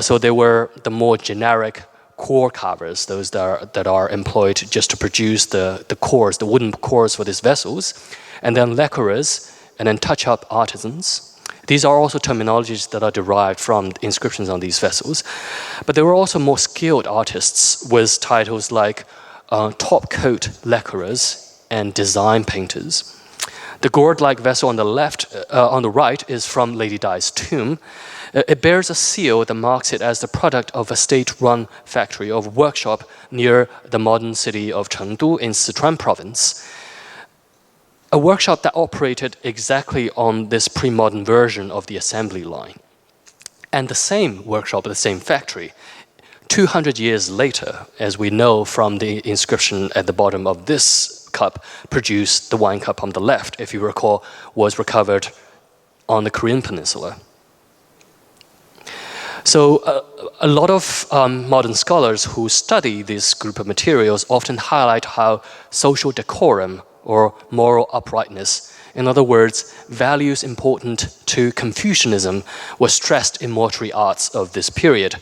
So there were the more generic core carvers, those that are employed just to produce the cores, the wooden cores for these vessels, and then lacquerers, and then touch-up artisans. These are also terminologies that are derived from inscriptions on these vessels. But there were also more skilled artists with titles like top-coat lacquerers and design painters. The gourd-like vessel on the right is from Lady Dai's tomb. It bears a seal that marks it as the product of a state-run factory or workshop near the modern city of Chengdu in Sichuan province. A workshop that operated exactly on this pre-modern version of the assembly line. And the same workshop, the same factory, 200 years later, as we know from the inscription at the bottom of this cup, produced the wine cup on the left, if you recall, was recovered on the Korean peninsula. So a lot of modern scholars who study this group of materials often highlight how social decorum or moral uprightness, in other words, values important to Confucianism, were stressed in mortuary arts of this period.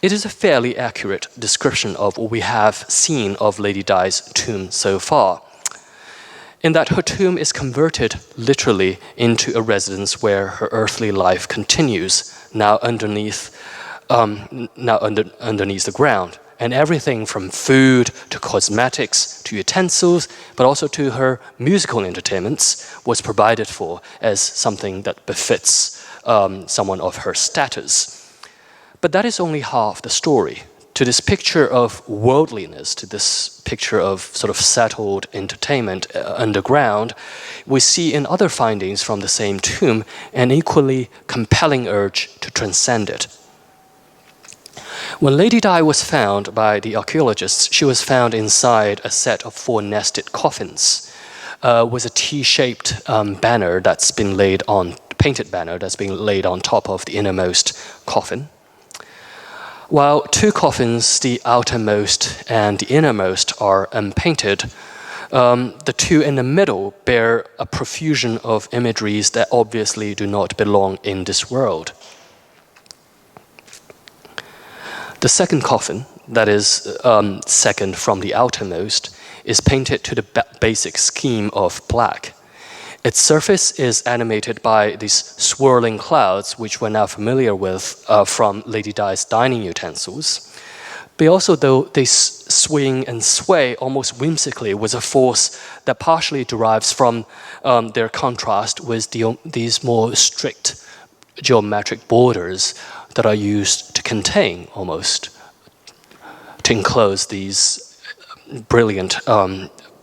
It is a fairly accurate description of what we have seen of Lady Dai's tomb so far, in that her tomb is converted literally into a residence where her earthly life continues, now underneath the ground. And everything from food to cosmetics to utensils, but also to her musical entertainments, was provided for as something that befits someone of her status. But that is only half the story. To this picture of worldliness, to this picture of sort of settled entertainment underground, we see in other findings from the same tomb an equally compelling urge to transcend it. When Lady Dai was found by the archaeologists, she was found inside a set of 4 nested coffins with a T-shaped banner that's been laid on, painted banner that's been laid on top of the innermost coffin. While 2 coffins, the outermost and the innermost, are unpainted, the 2 in the middle bear a profusion of imageries that obviously do not belong in this world. The second coffin, that is second from the outermost, is painted to the basic scheme of black. Its surface is animated by these swirling clouds, which we're now familiar with from Lady Dai's dining utensils. But also, though, they swing and sway almost whimsically with a force that partially derives from their contrast with these more strict geometric borders that are used to contain, almost, to enclose these brilliant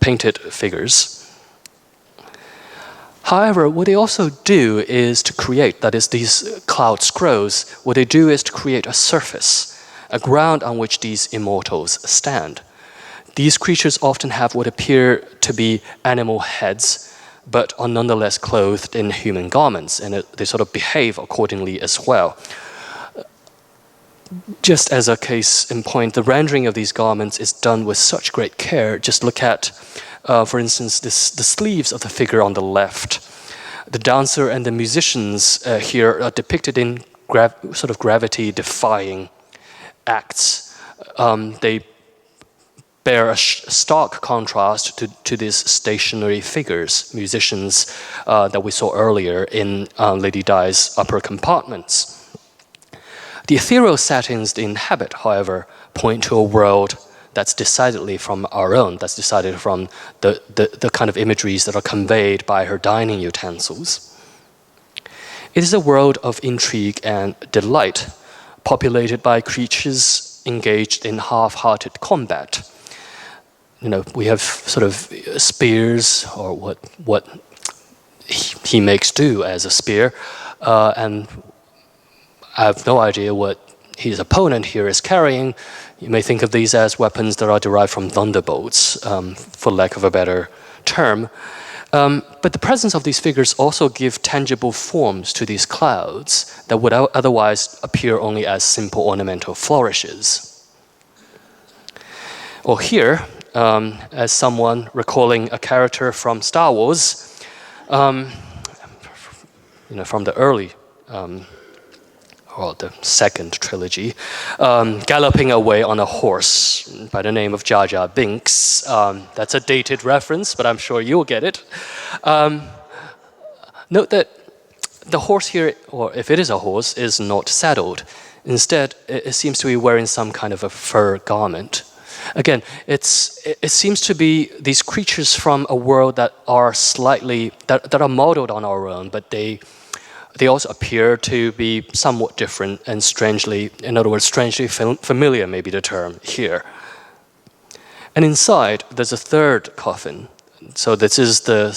painted figures. However, what they also do is to create, that is, these cloud scrolls, what they do is to create a surface, a ground on which these immortals stand. These creatures often have what appear to be animal heads, but are nonetheless clothed in human garments, and they sort of behave accordingly as well. just as a case in point, the rendering of these garments is done with such great care. Just look at, for instance, the sleeves of the figure on the left. The dancer and the musicians here are depicted in sort of gravity-defying acts. They bear a stark contrast to these stationary figures, musicians that we saw earlier in Lady Dai's upper compartments. The ethereal settings they inhabit, however, point to a world that's decidedly from our own, that's decided from the kind of imageries that are conveyed by her dining utensils. It is a world of intrigue and delight, populated by creatures engaged in half-hearted combat. We have sort of spears, or what he makes do as a spear, and I have no idea what his opponent here is carrying. You may think of these as weapons that are derived from thunderbolts, for lack of a better term. But the presence of these figures also give tangible forms to these clouds that would otherwise appear only as simple ornamental flourishes. Or here, as someone recalling a character from Star Wars, from the early, the second trilogy, galloping away on a horse by the name of Jar Jar Binks. That's a dated reference, but I'm sure you'll get it. Note that the horse here, or if it is a horse, is not saddled. Instead, it seems to be wearing some kind of a fur garment. Again, it seems to be these creatures from a world that are that are modeled on our own, but they also appear to be somewhat different and strangely familiar, may be the term here. And inside, there's a third coffin. So this is the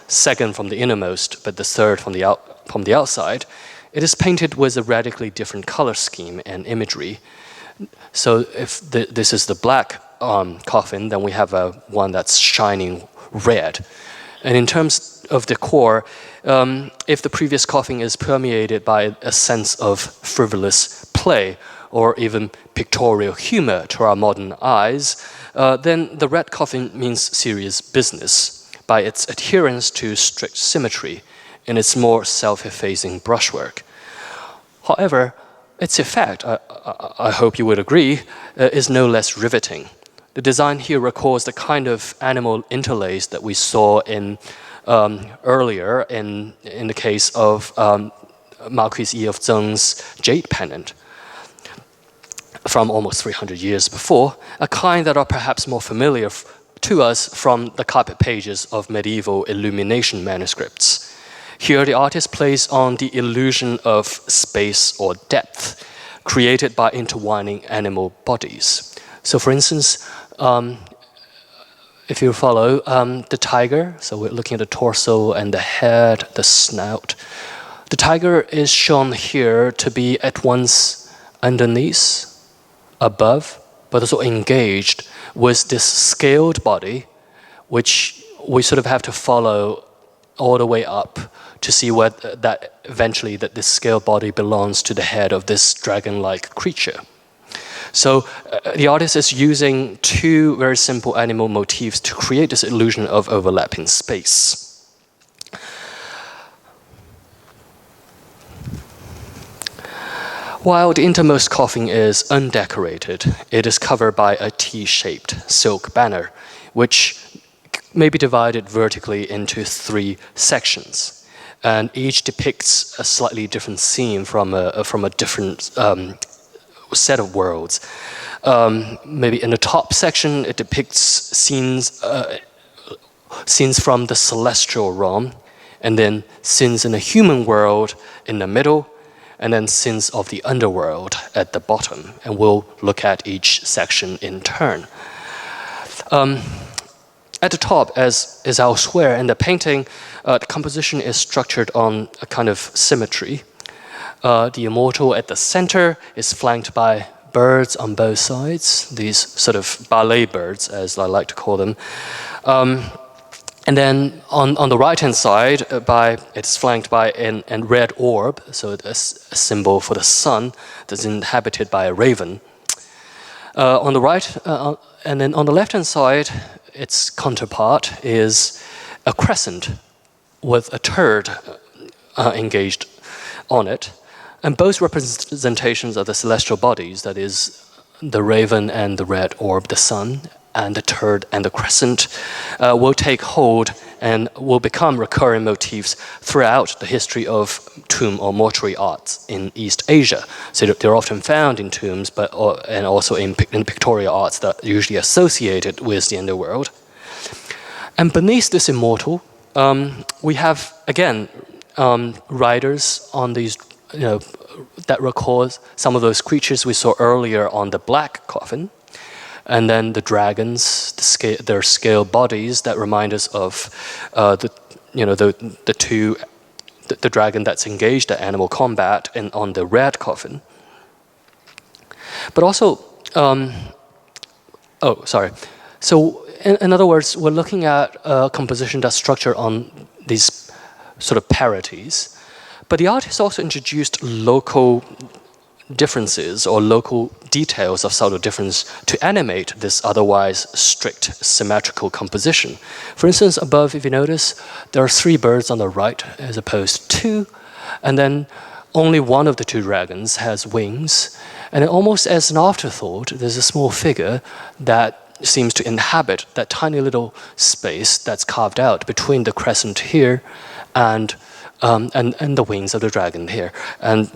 second from the innermost, but the third from the outside. It is painted with a radically different color scheme and imagery. So if this is the black coffin, then we have one that's shining red. And in terms of decor, if the previous coffin is permeated by a sense of frivolous play or even pictorial humor to our modern eyes, then the red coffin means serious business by its adherence to strict symmetry and its more self-effacing brushwork. However, its effect, I hope you would agree, is no less riveting. The design here recalls the kind of animal interlace that we saw in earlier in the case of Marquis of Zeng's jade pendant from almost 300 years before, a kind that are perhaps more familiar to us from the carpet pages of medieval illumination manuscripts. Here, the artist plays on the illusion of space or depth created by intertwining animal bodies. So, for instance, if you follow the tiger, so we're looking at the torso and the head, the snout. The tiger is shown here to be at once underneath, above, but also engaged with this scaled body, which we sort of have to follow all the way up to see that eventually this scaled body belongs to the head of this dragon-like creature. So the artist is using two very simple animal motifs to create this illusion of overlapping space. While the innermost coffin is undecorated, it is covered by a T-shaped silk banner, which may be divided vertically into 3 sections, and each depicts a slightly different scene from a different set of worlds. Maybe in the top section, it depicts scenes from the celestial realm, and then scenes in the human world in the middle, and then scenes of the underworld at the bottom. And we'll look at each section in turn. At the top, as elsewhere in the painting, the composition is structured on a kind of symmetry. The immortal at the center is flanked by birds on both sides, these sort of ballet birds, as I like to call them. And then on the right-hand side, it's flanked by a red orb, so a symbol for the sun that's inhabited by a raven. On the right, and then on the left-hand side, its counterpart is a crescent with a turd engaged on it. And both representations of the celestial bodies, that is, the raven and the red orb, the sun, and the turd and the crescent, will take hold and will become recurring motifs throughout the history of tomb or mortuary arts in East Asia. So they're often found in tombs, and also in pictorial arts that are usually associated with the underworld. And beneath this immortal, we have, again, writers on these, that record some of those creatures we saw earlier on the black coffin. And then the dragons, their scale bodies that remind us of the dragon that's engaged at animal combat and on the red coffin. But also, So in other words, we're looking at a composition that's structured on these sort of parities. But the artist also introduced local differences or local details of subtle difference to animate this otherwise strict symmetrical composition. For instance, above, if you notice, there are 3 birds on the right as opposed to 2, and then only one of the 2 dragons has wings. And almost as an afterthought, there's a small figure that seems to inhabit that tiny little space that's carved out between the crescent here and the wings of the dragon here. And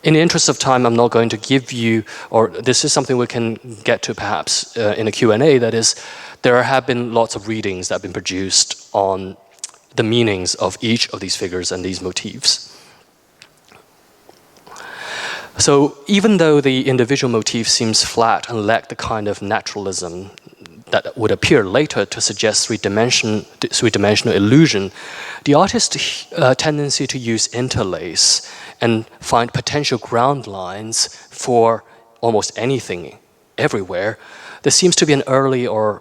in the interest of time, I'm not going to give you, or this is something we can get to perhaps in a Q&A, that is, there have been lots of readings that have been produced on the meanings of each of these figures and these motifs. So even though the individual motif seems flat and lack the kind of naturalism that would appear later to suggest three-dimensional illusion, the artist's tendency to use interlace and find potential ground lines for almost anything everywhere, there seems to be an early or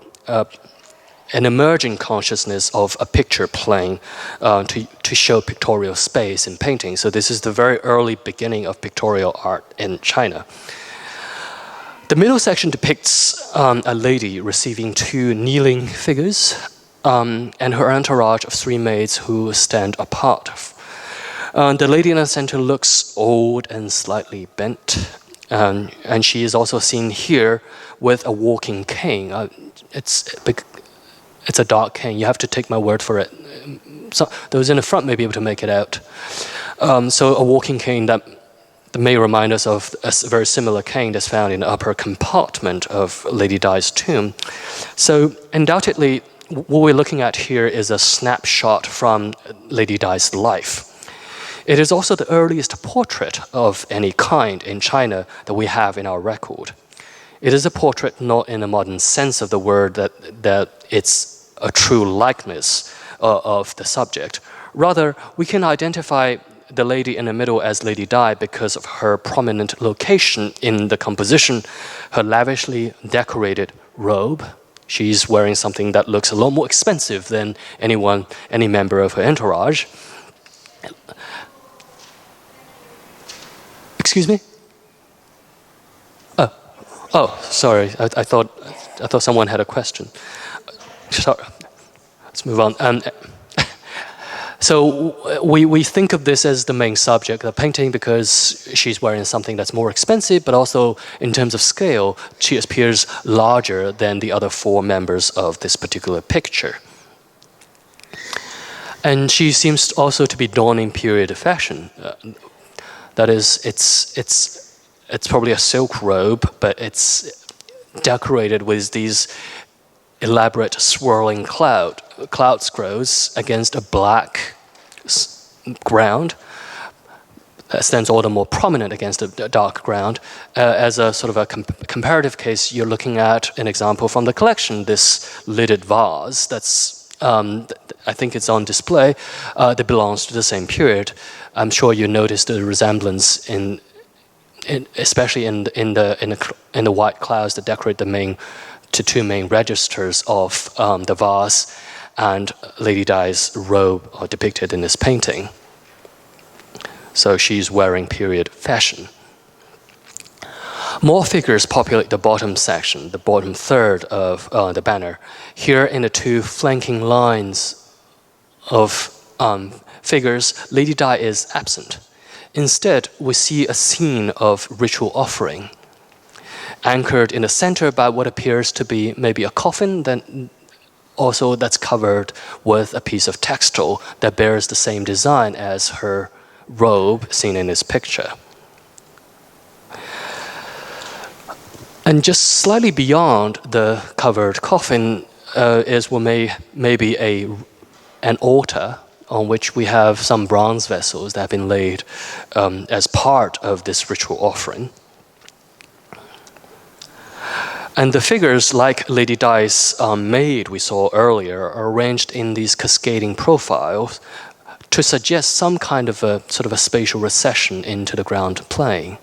an emerging consciousness of a picture plane to show pictorial space in painting. So this is the very early beginning of pictorial art in China. The middle section depicts a lady receiving 2 kneeling figures and her entourage of 3 maids who stand apart. The lady in the center looks old and slightly bent, and she is also seen here with a walking cane. It's a dark cane. You have to take my word for it. So those in the front may be able to make it out. So a walking cane that may remind us of a very similar cane that's found in the upper compartment of Lady Dai's tomb. So undoubtedly, what we're looking at here is a snapshot from Lady Dai's life. It is also the earliest portrait of any kind in China that we have in our record. It is a portrait not in a modern sense of the word that it's a true likeness of the subject. Rather, we can identify the lady in the middle as Lady Dai because of her prominent location in the composition, her lavishly decorated robe. She's wearing something that looks a lot more expensive than any member of her entourage. Excuse me? Oh, sorry. I thought someone had a question. Sorry. Let's move on. So we think of this as the main subject of the painting because she's wearing something that's more expensive, but also in terms of scale, she appears larger than the other 4 members of this particular picture. And she seems also to be donning period fashion. That is, it's probably a silk robe, but it's decorated with these elaborate swirling cloud scrolls against a black ground that stands all the more prominent against a dark ground. As a sort of a comparative case, you're looking at an example from the collection, this lidded vase that's, I think it's on display, that belongs to the same period. I'm sure you noticed the resemblance especially in the white clouds that decorate the main to two main registers of the vase and Lady Dai's robe are depicted in this painting. So she's wearing period fashion. More figures populate the bottom section, the bottom third of the banner. Here in the two flanking lines of figures, Lady Dai is absent. Instead, we see a scene of ritual offering, anchored in the center by what appears to be maybe a coffin, then also that's covered with a piece of textile that bears the same design as her robe seen in this picture. And just slightly beyond the covered coffin is what may be an altar on which we have some bronze vessels that have been laid as part of this ritual offering. And the figures, like Lady Dai's maid we saw earlier, are arranged in these cascading profiles to suggest some kind of a sort of a spatial recession into the ground plane.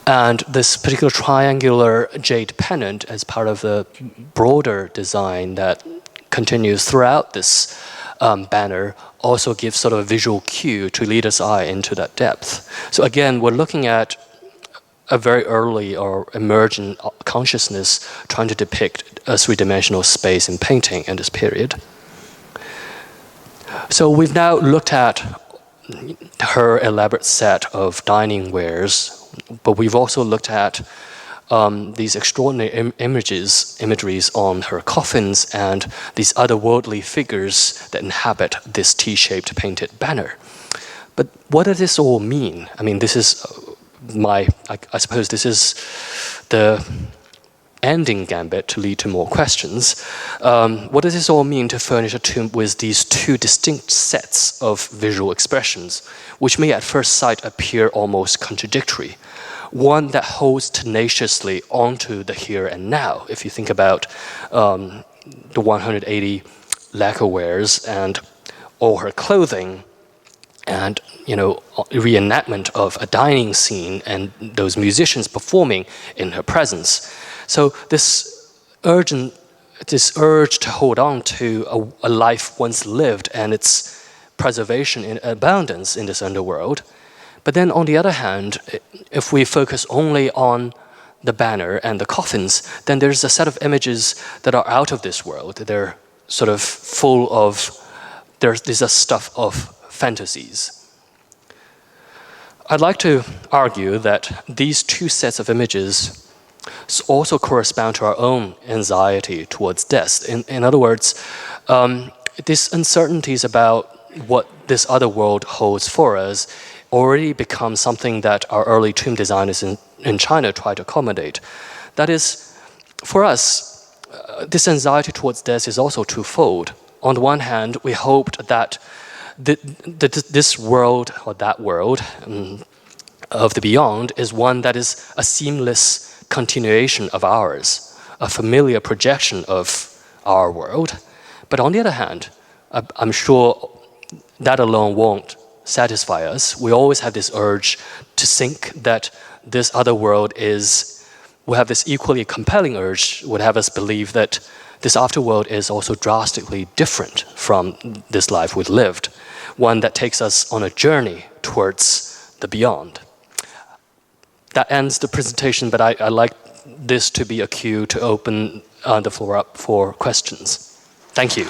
And this particular triangular jade pennant, as part of the broader design that continues throughout this banner, also gives sort of a visual cue to lead us eye into that depth. So again, we're looking at a very early or emergent consciousness trying to depict a three-dimensional space in painting in this period. So we've now looked at her elaborate set of dining wares, but we've also looked at these extraordinary imageries on her coffins and these otherworldly figures that inhabit this T-shaped painted banner. But what does this all mean? I mean, this is I suppose this is the ending gambit to lead to more questions. What does this all mean to furnish a tomb with these two distinct sets of visual expressions, which may at first sight appear almost contradictory? One that holds tenaciously onto the here and now. If you think about the 180 lacquer wares and all her clothing, and reenactment of a dining scene and those musicians performing in her presence. So this urge to hold on to a life once lived and its preservation in abundance in this underworld. But then on the other hand, if we focus only on the banner and the coffins, then there's a set of images that are out of this world. They're sort of full of, there's a stuff of fantasies. I'd like to argue that these two sets of images also correspond to our own anxiety towards death. In other words, these uncertainties about what this other world holds for us already become something that our early tomb designers in China try to accommodate. That is, for us, this anxiety towards death is also twofold. On the one hand, we hoped that this world or that world of the beyond is one that is a seamless continuation of ours, a familiar projection of our world. But on the other hand, I'm sure that alone won't satisfy us. We always have this urge to think that this other world we have this equally compelling urge, would have us believe that this afterworld is also drastically different from this life we've lived, one that takes us on a journey towards the beyond. That ends the presentation, but I like this to be a cue to open the floor up for questions. Thank you.